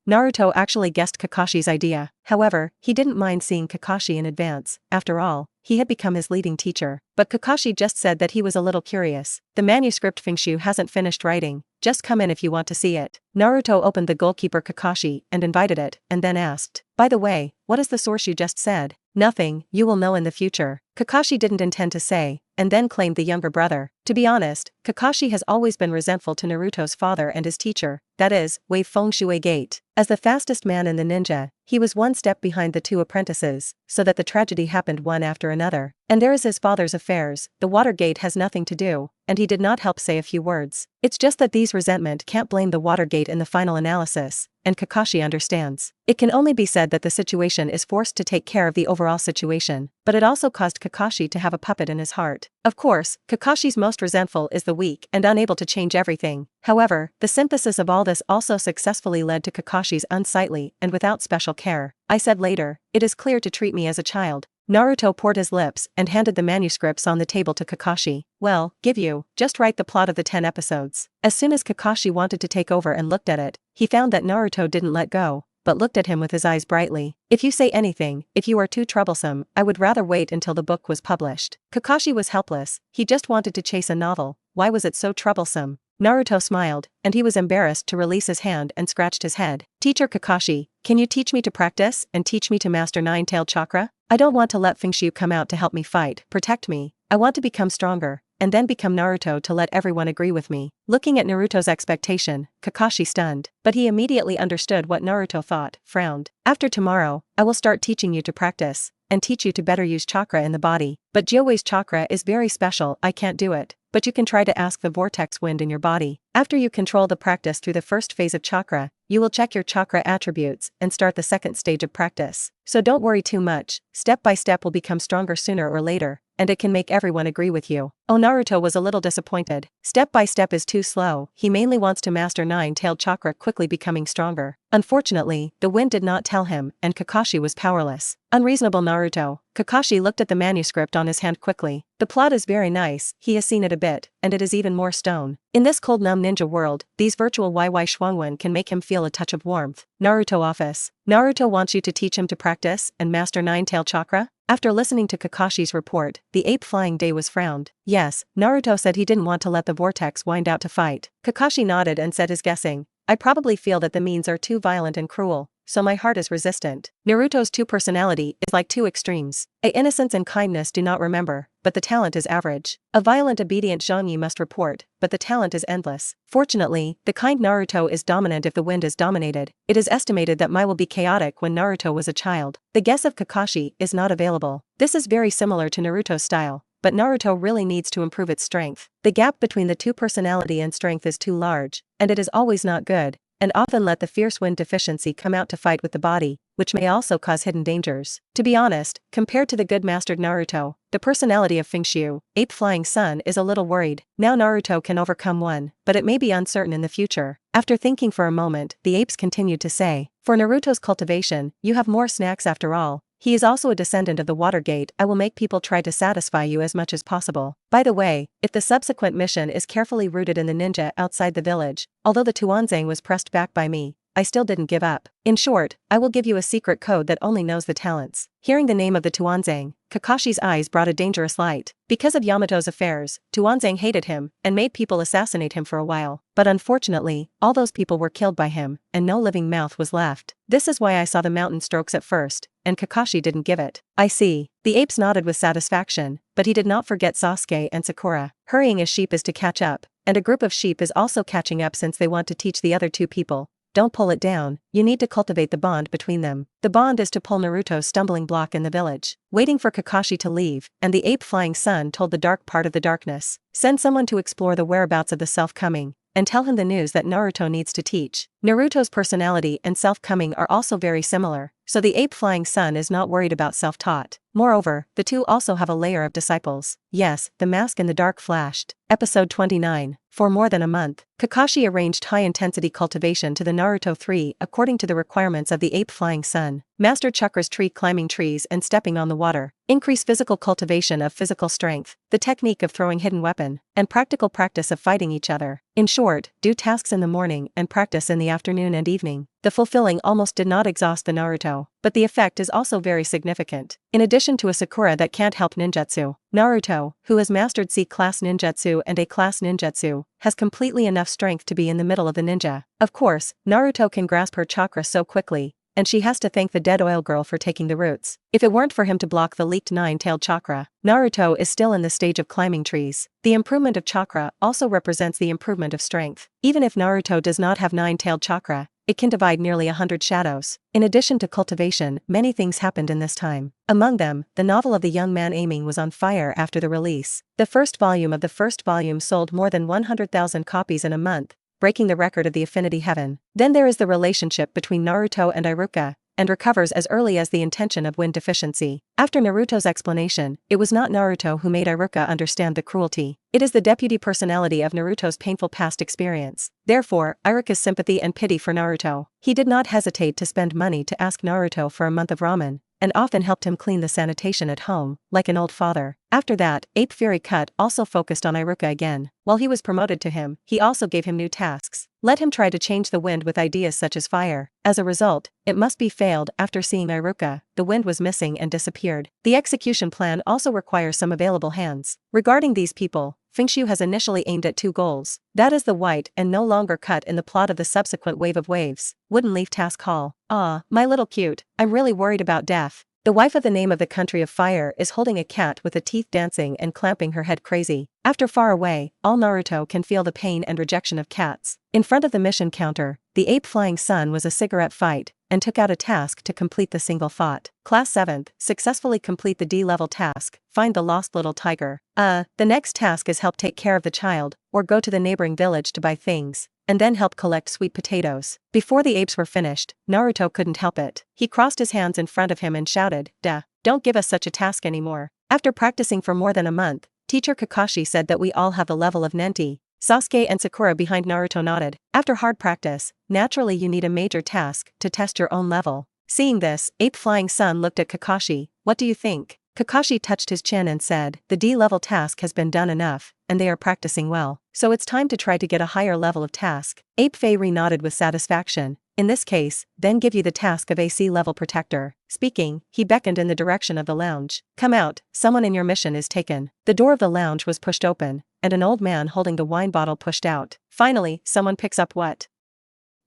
Naruto actually guessed Kakashi's idea. However, he didn't mind seeing Kakashi in advance. After all, he had become his leading teacher. But Kakashi just said that he was a little curious. The manuscript Fengxu hasn't finished writing. Just come in if you want to see it. Naruto opened the goalkeeper Kakashi and invited it, and then asked, by the way, what is the source you just said? Nothing, you will know in the future. Kakashi didn't intend to say, and then claimed the younger brother. To be honest, Kakashi has always been resentful to Naruto's father and his teacher, that is, Wei Fengxue Gate. As the fastest man in the ninja, he was one step behind the two apprentices, so that the tragedy happened one after another. And there is his father's affairs, the Watergate has nothing to do, and he did not help say a few words. It's just that these resentment can't blame the Watergate in the final analysis, and Kakashi understands. It can only be said that the situation is forced to take care of the overall situation, but it also caused Kakashi to have a puppet in his heart. Of course, Kakashi's most resentful is the weak and unable to change everything. However, the synthesis of all this also successfully led to Kakashi's unsightly and without special care. I said later, it is clear to treat me as a child. Naruto poured his lips and handed the manuscripts on the table to Kakashi. Well, give you, just write the plot of the 10 episodes. As soon as Kakashi wanted to take over and looked at it, he found that Naruto didn't let go, but looked at him with his eyes brightly. If you say anything, if you are too troublesome, I would rather wait until the book was published. Kakashi was helpless, he just wanted to chase a novel, why was it so troublesome? Naruto smiled, and he was embarrassed to release his hand and scratched his head. Teacher Kakashi, can you teach me to practice and teach me to master nine-tailed chakra? I don't want to let Fengxu come out to help me fight, protect me. I want to become stronger, and then become Naruto to let everyone agree with me. Looking at Naruto's expectation, Kakashi stunned, but he immediately understood what Naruto thought, frowned. After tomorrow, I will start teaching you to practice, and teach you to better use chakra in the body. But Jiuwei's chakra is very special, I can't do it. But you can try to ask the vortex wind in your body. After you control the practice through the first phase of chakra, you will check your chakra attributes and start the second stage of practice. So don't worry too much, step by step will become stronger sooner or later, and it can make everyone agree with you. Oh, Naruto was a little disappointed. Step by step is too slow, he mainly wants to master nine-tailed chakra quickly becoming stronger. Unfortunately, the wind did not tell him, and Kakashi was powerless. Unreasonable Naruto. Kakashi looked at the manuscript on his hand quickly. The plot is very nice, he has seen it a bit, and it is even more stone. In this cold numb ninja world, these virtual YY Shuangwen can make him feel a touch of warmth. Naruto office. Naruto wants you to teach him to practice and master nine-tailed chakra? After listening to Kakashi's report, the ape flying day was frowned. Yes, Naruto said he didn't want to let the vortex wind out to fight. Kakashi nodded and said his guessing. I probably feel that the means are too violent and cruel, so my heart is resistant. Naruto's two personality is like two extremes. Innocence and kindness do not remember, but the talent is average. A violent obedient Zhongyi must report, but the talent is endless. Fortunately, the kind Naruto is dominant if the wind is dominated. It is estimated that Mai will be chaotic when Naruto was a child. The guess of Kakashi is not available. This is very similar to Naruto's style. but Naruto really needs to improve its strength. The gap between the two personality and strength is too large, and it is always not good, and often let the fierce wind deficiency come out to fight with the body, which may also cause hidden dangers. To be honest, compared to the good mastered Naruto, the personality of Fengxu, Ape Flying Sun, is a little worried. Now Naruto can overcome one, but it may be uncertain in the future. After thinking for a moment, the apes continued to say, "For Naruto's cultivation, you have more snacks after all. He is also a descendant of the Watergate. I will make people try to satisfy you as much as possible. By the way, if the subsequent mission is carefully rooted in the ninja outside the village, although the Tuanzang was pressed back by me, I still didn't give up. In short, I will give you a secret code that only knows the talents." Hearing the name of the Tuanzang, Kakashi's eyes brought a dangerous light. Because of Yamato's affairs, Tuanzang hated him and made people assassinate him for a while. But unfortunately, all those people were killed by him, and no living mouth was left. This is why I saw the mountain strokes at first, and Kakashi didn't give it. I see. The apes nodded with satisfaction, but he did not forget Sasuke and Sakura. Hurrying as sheep is to catch up, and a group of sheep is also catching up since they want to teach the other two people. Don't pull it down, you need to cultivate the bond between them. The bond is to pull Naruto's stumbling block in the village. Waiting for Kakashi to leave, and the Ape Flying Sun told the dark part of the darkness. Send someone to explore the whereabouts of the self-coming, and tell him the news that Naruto needs to teach. Naruto's personality and self-coming are also very similar, so the Ape Flying Sun is not worried about self-taught. Moreover, the two also have a layer of disciples. Yes, the mask in the dark flashed. Episode 29. For more than a month, Kakashi arranged high-intensity cultivation to the Naruto 3 according to the requirements of the Ape Flying Sun. Master chakras, tree climbing trees and stepping on the water. Increase physical cultivation of physical strength, the technique of throwing hidden weapon, and practical practice of fighting each other. In short, do tasks in the morning and practice in the afternoon and evening. The fulfilling almost did not exhaust the Naruto, but the effect is also very significant. In addition to a Sakura that can't help ninjutsu, Naruto, who has mastered C-class ninjutsu and A-class ninjutsu, has completely enough strength to be in the middle of the ninja. Of course, Naruto can grasp her chakra so quickly, and she has to thank the dead oil girl for taking the roots. If it weren't for him to block the leaked nine-tailed chakra, Naruto is still in the stage of climbing trees. The improvement of chakra also represents the improvement of strength. Even if Naruto does not have nine-tailed chakra, it can divide nearly 100 shadows. In addition to cultivation, many things happened in this time. Among them, the novel of the young man aiming was on fire after the release. The first volume of the first volume sold more than 100,000 copies in a month, breaking the record of the Affinity Heaven. Then there is the relationship between Naruto and Iruka, and recovers as early as the intention of wind deficiency. After Naruto's explanation, it was not Naruto who made Iruka understand the cruelty. It is the deputy personality of Naruto's painful past experience. Therefore, Iruka's sympathy and pity for Naruto. He did not hesitate to spend money to ask Naruto for a month of ramen, and often helped him clean the sanitation at home, like an old father. After that, Ape Fury Cut also focused on Iruka again. While he was promoted to him, he also gave him new tasks. Let him try to change the wind with ideas such as fire. As a result, it must be failed. After seeing Iruka, the wind was missing and disappeared. The execution plan also requires some available hands. Regarding these people, Fengxu has initially aimed at two goals. That is the white and no longer cut in the plot of the subsequent wave of waves. Wooden Leaf Task Hall. Ah, my little cute, I'm really worried about death. The wife of the name of the country of fire is holding a cat with the teeth dancing and clamping her head crazy. After far away, all Naruto can feel the pain and rejection of cats. In front of the mission counter, the Ape Flying Sun was a cigarette fight, and took out a task to complete the single thought. Class 7th, successfully complete the D-level task, find the lost little tiger. The next task is help take care of the child, or go to the neighboring village to buy things, and then help collect sweet potatoes. Before the apes were finished, Naruto couldn't help it. He crossed his hands in front of him and shouted, "Duh, don't give us such a task anymore." After practicing for more than a month, Teacher Kakashi said that we all have the level of Nenti. Sasuke and Sakura behind Naruto nodded. After hard practice, naturally you need a major task to test your own level. Seeing this, Ape Flying Sun looked at Kakashi. What do you think? Kakashi touched his chin and said, the D-level task has been done enough, and they are practicing well. So it's time to try to get a higher level of task. Ape Fairy nodded with satisfaction. In this case, then give you the task of AC level protector. Speaking, he beckoned in the direction of the lounge. Come out, someone in your mission is taken. The door of the lounge was pushed open, and an old man holding the wine bottle pushed out. Finally, someone picks up what?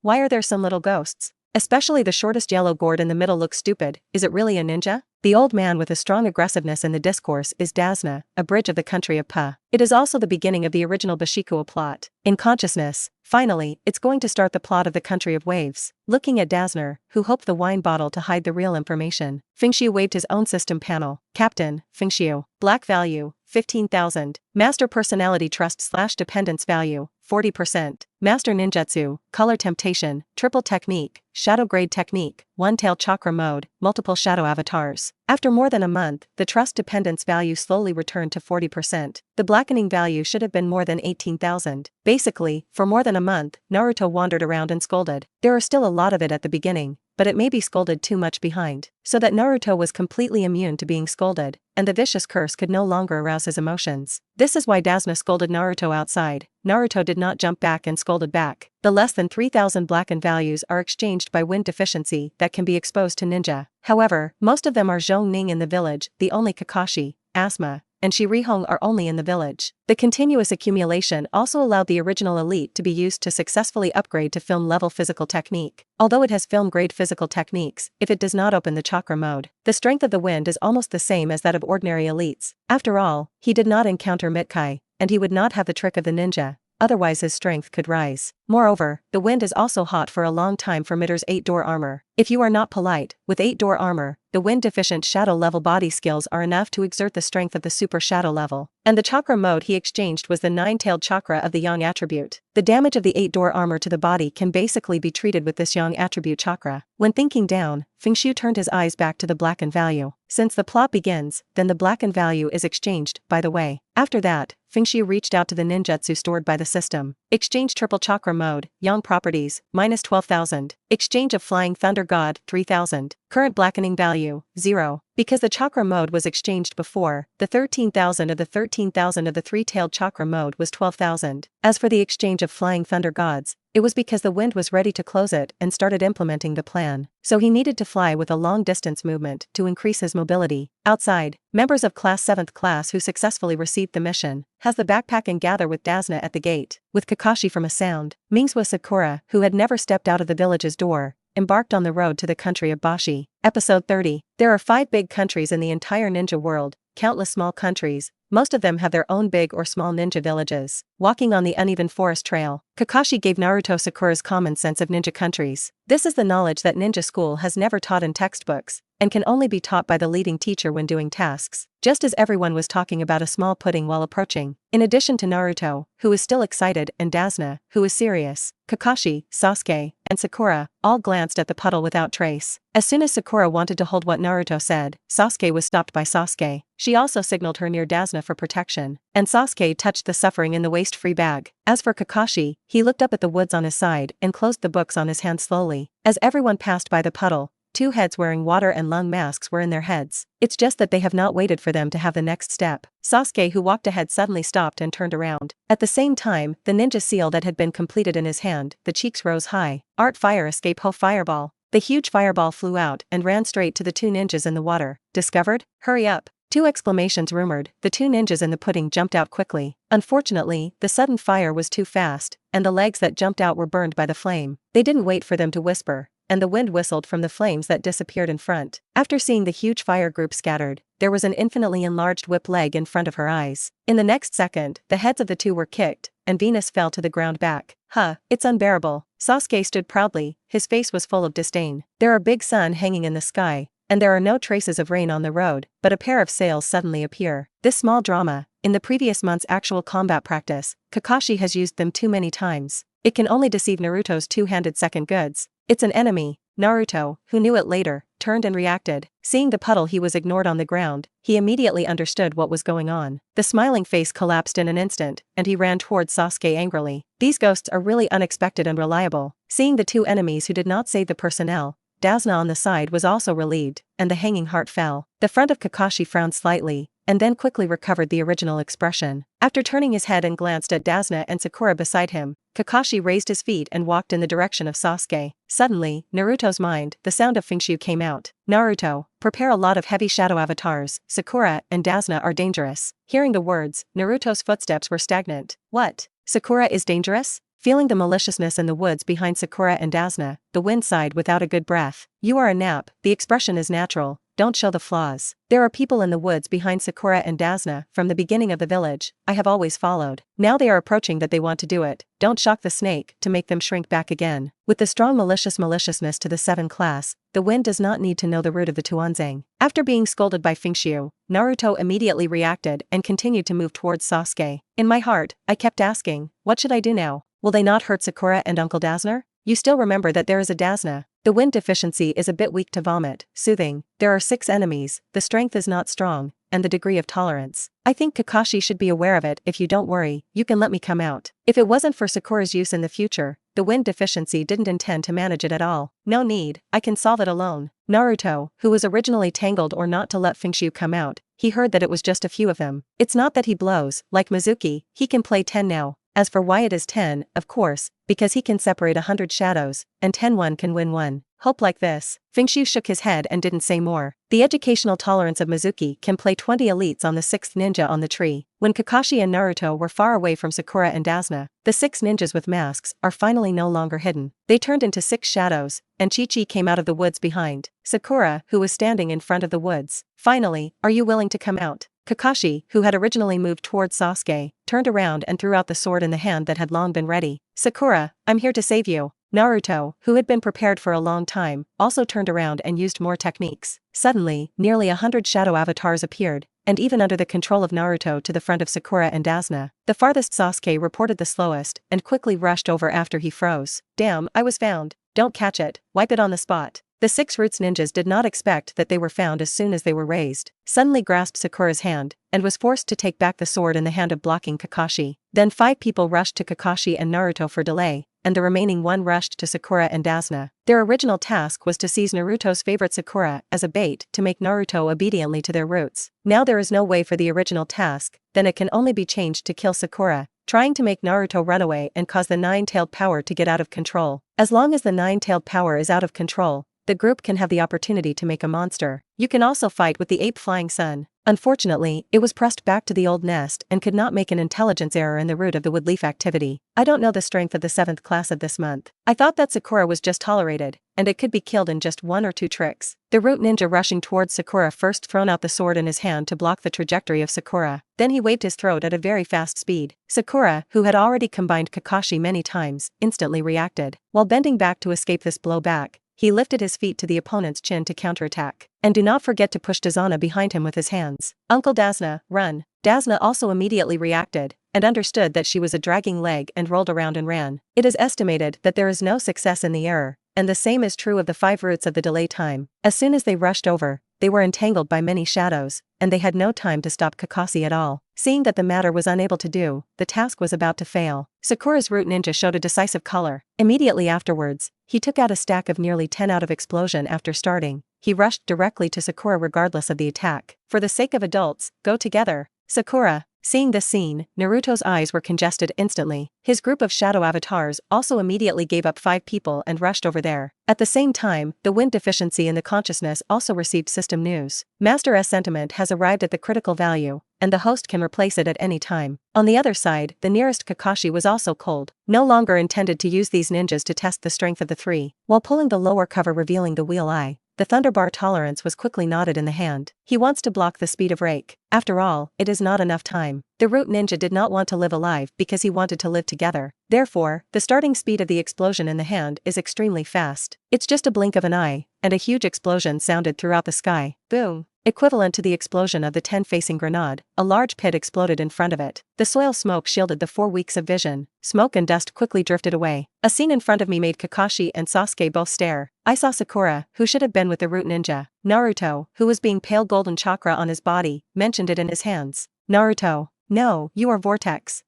Why are there some little ghosts? Especially the shortest yellow gourd in the middle looks stupid. Is it really a ninja? The old man with a strong aggressiveness in the discourse is Dasna, a bridge of the country of Pa. It is also the beginning of the original Bashikuo plot. In consciousness, finally, it's going to start the plot of the country of waves. Looking at Dasner, who hoped the wine bottle to hide the real information, Fengxu waved his own system panel. Captain, Fengxu. Black value, 15,000. Master personality trust/dependence value, 40%. Master ninjutsu, color temptation, triple technique, shadow grade technique, one-tailed chakra mode, multiple shadow avatars. After more than a month, the trust dependence value slowly returned to 40%. The blackening value should have been more than 18,000. Basically, for more than a month, Naruto wandered around and scolded. There are still a lot of it at the beginning, but it may be scolded too much behind. So that Naruto was completely immune to being scolded, and the vicious curse could no longer arouse his emotions. This is why Dasna scolded Naruto outside. Naruto did not jump back and scolded back. The less than 3,000 blackened values are exchanged by wind deficiency that can be exposed to ninja. However, most of them are Zhongning in the village, the only Kakashi, Asma, and Shirihong are only in the village. The continuous accumulation also allowed the original elite to be used to successfully upgrade to film-level physical technique. Although it has film-grade physical techniques, if it does not open the chakra mode, the strength of the wind is almost the same as that of ordinary elites. After all, he did not encounter Mitkai, and he would not have the trick of the ninja, otherwise his strength could rise. Moreover, the wind is also hot for a long time for Mitter's 8-door armor. If you are not polite, with 8-door armor, the wind-deficient shadow-level body skills are enough to exert the strength of the super shadow level. And the chakra mode he exchanged was the 9-tailed chakra of the yang attribute. The damage of the 8-door armor to the body can basically be treated with this yang attribute chakra. When thinking down, Fengxu turned his eyes back to the blackened value. Since the plot begins, then the blackened value is exchanged, by the way. After that, Fengxu reached out to the ninjutsu stored by the system. Exchange triple chakra mode, yang properties, minus 12,000. Exchange of flying thunder god, 3,000. Current blackening value, 0. Because the chakra mode was exchanged before, the 13,000 of the 13,000 of the 3-tailed chakra mode was 12,000. As for the exchange of flying thunder gods, it was because the wind was ready to close it and started implementing the plan. So he needed to fly with a long-distance movement to increase his mobility. Outside, members of class 7th class who successfully received the mission has the backpack and gather with Dasna at the gate. With Kakashi from a sound, Mingzwa Sakura, who had never stepped out of the village's door, embarked on the road to the country of Bashi. Episode 30. There are 5 big countries in the entire ninja world, countless small countries. Most of them have their own big or small ninja villages. Walking on the uneven forest trail, Kakashi gave Naruto Sakura's common sense of ninja countries. This is the knowledge that ninja school has never taught in textbooks, and can only be taught by the leading teacher when doing tasks. Just as everyone was talking about a small pudding while approaching. In addition to Naruto, who is still excited, and Dasna, who is serious, Kakashi, Sasuke, and Sakura all glanced at the puddle without trace. As soon as Sakura wanted to hold what Naruto said, Sasuke was stopped by Sasuke. She also signaled her near Dasna for protection, and Sasuke touched the suffering in the waste-free bag. As for Kakashi, he looked up at the woods on his side and closed the books on his hand slowly. As everyone passed by the puddle, 2 heads wearing water and lung masks were in their heads. It's just that they have not waited for them to have the next step. Sasuke, who walked ahead, suddenly stopped and turned around. At the same time, the ninja seal that had been completed in his hand, the cheeks rose high. Art fire escape ho fireball. The huge fireball flew out and ran straight to the 2 ninjas in the water. Discovered? Hurry up. 2 exclamations rumored. The 2 ninjas in the pudding jumped out quickly. Unfortunately, the sudden fire was too fast, and the legs that jumped out were burned by the flame. They didn't wait for them to whisper, and the wind whistled from the flames that disappeared in front. After seeing the huge fire group scattered, there was an infinitely enlarged whip leg in front of her eyes. In the next second, the heads of the 2 were kicked, and Venus fell to the ground back. Huh, it's unbearable. Sasuke stood proudly, his face was full of disdain. There are big sun hanging in the sky, and there are no traces of rain on the road, but a pair of sails suddenly appear. This small drama, in the previous month's actual combat practice, Kakashi has used them too many times. It can only deceive Naruto's 2-handed second goods. It's an enemy. Naruto, who knew it later, turned and reacted. Seeing the puddle he was ignored on the ground, he immediately understood what was going on. The smiling face collapsed in an instant, and he ran towards Sasuke angrily. These ghosts are really unexpected and reliable. Seeing the 2 enemies who did not save the personnel, Dasna on the side was also relieved, and the hanging heart fell. The front of Kakashi frowned slightly, and then quickly recovered the original expression. After turning his head and glanced at Dasna and Sakura beside him, Kakashi raised his feet and walked in the direction of Sasuke. Suddenly, Naruto's mind, the sound of Fengxu came out. Naruto, prepare a lot of heavy shadow avatars. Sakura and Dasna are dangerous. Hearing the words, Naruto's footsteps were stagnant. What? Sakura is dangerous? Feeling the maliciousness in the woods behind Sakura and Dasna, the wind sighed without a good breath. You are a nap, the expression is natural. don't show the flaws. There are people in the woods behind Sakura and Dasna from the beginning of the village. I have always followed. Now they are approaching that they want to do it. Don't shock the snake to make them shrink back again. With the strong maliciousness to the 7 class, the wind does not need to know the root of the Tuanzang. After being scolded by Fengxu, Naruto immediately reacted and continued to move towards Sasuke. In my heart, I kept asking, what should I do now? Will they not hurt Sakura and Uncle Dasner? You still remember that there is a Dasna. The wind deficiency is a bit weak to vomit. Soothing. There are 6 enemies, the strength is not strong, and the degree of tolerance. I think Kakashi should be aware of it. If you don't worry, you can let me come out. If it wasn't for Sakura's use in the future, the wind deficiency didn't intend to manage it at all. No need, I can solve it alone. Naruto, who was originally tangled or not to let Fengxu come out, he heard that it was just a few of them. It's not that he blows, like Mizuki, he can play 10 now. As for why it is 10, of course, because he can separate 100 shadows, and 10-1 can win 1. Hope like this. Fengxu shook his head and didn't say more. The educational tolerance of Mizuki can play 20 elites on the 6th ninja on the tree. When Kakashi and Naruto were far away from Sakura and Dasna, the 6 ninjas with masks are finally no longer hidden. They turned into 6 shadows, and Chi-Chi came out of the woods behind Sakura, who was standing in front of the woods. Finally, are you willing to come out? Kakashi, who had originally moved towards Sasuke, turned around and threw out the sword in the hand that had long been ready. Sakura, I'm here to save you. Naruto, who had been prepared for a long time, also turned around and used more techniques. Suddenly, nearly 100 shadow avatars appeared, and even under the control of Naruto to the front of Sakura and Dasna. The farthest Sasuke reported the slowest, and quickly rushed over after he froze. Damn, I was found. Don't catch it, wipe it on the spot. The 6 Roots ninjas did not expect that they were found as soon as they were raised. Suddenly grasped Sakura's hand, and was forced to take back the sword in the hand of blocking Kakashi. Then 5 people rushed to Kakashi and Naruto for delay, and the remaining 1 rushed to Sakura and Dasna. Their original task was to seize Naruto's favorite Sakura as a bait to make Naruto obediently to their roots. Now there is no way for the original task, then it can only be changed to kill Sakura, trying to make Naruto run away and cause the 9-tailed power to get out of control. As long as the 9-tailed power is out of control, the group can have the opportunity to make a monster. You can also fight with the ape flying sun. Unfortunately, it was pressed back to the old nest and could not make an intelligence error in the root of the woodleaf activity. I don't know the strength of the 7th class of this month. I thought that Sakura was just tolerated, and it could be killed in just 1 or 2 tricks. The root ninja rushing towards Sakura first thrown out the sword in his hand to block the trajectory of Sakura. Then he waved his throat at a very fast speed. Sakura, who had already combined Kakashi many times, instantly reacted. While bending back to escape this blow back, he lifted his feet to the opponent's chin to counterattack. And do not forget to push Dasna behind him with his hands. Uncle Dasna, run. Dasna also immediately reacted, and understood that she was a dragging leg and rolled around and ran. It is estimated that there is no success in the error, and the same is true of the 5 roots of the delay time. As soon as they rushed over, they were entangled by many shadows, and they had no time to stop Kakashi at all. Seeing that the matter was unable to do, the task was about to fail. Sakura's root ninja showed a decisive color. Immediately afterwards, he took out a stack of nearly 10 out of explosion after starting. He rushed directly to Sakura regardless of the attack. For the sake of adults, go together. Sakura. Seeing this scene, Naruto's eyes were congested instantly. His group of shadow avatars also immediately gave up 5 people and rushed over there. At the same time, the wind deficiency in the consciousness also received system news. Master S sentiment has arrived at the critical value, and the host can replace it at any time. On the other side, the nearest Kakashi was also cold. No longer intended to use these ninjas to test the strength of the 3. While pulling the lower cover revealing the wheel eye, the Thunderbar tolerance was quickly knotted in the hand. He wants to block the speed of Rake. After all, it is not enough time. The root ninja did not want to live alive because he wanted to live together. Therefore, the starting speed of the explosion in the hand is extremely fast. It's just a blink of an eye, and a huge explosion sounded throughout the sky. Boom! Equivalent to the explosion of the 10-facing grenade, a large pit exploded in front of it. The soil smoke shielded the 4 weeks of vision. Smoke and dust quickly drifted away. A scene in front of me made Kakashi and Sasuke both stare. I saw Sakura, who should have been with the root ninja. Naruto, who was being pale golden chakra on his body, mentioned it in his hands. Naruto. No, you are Vortex.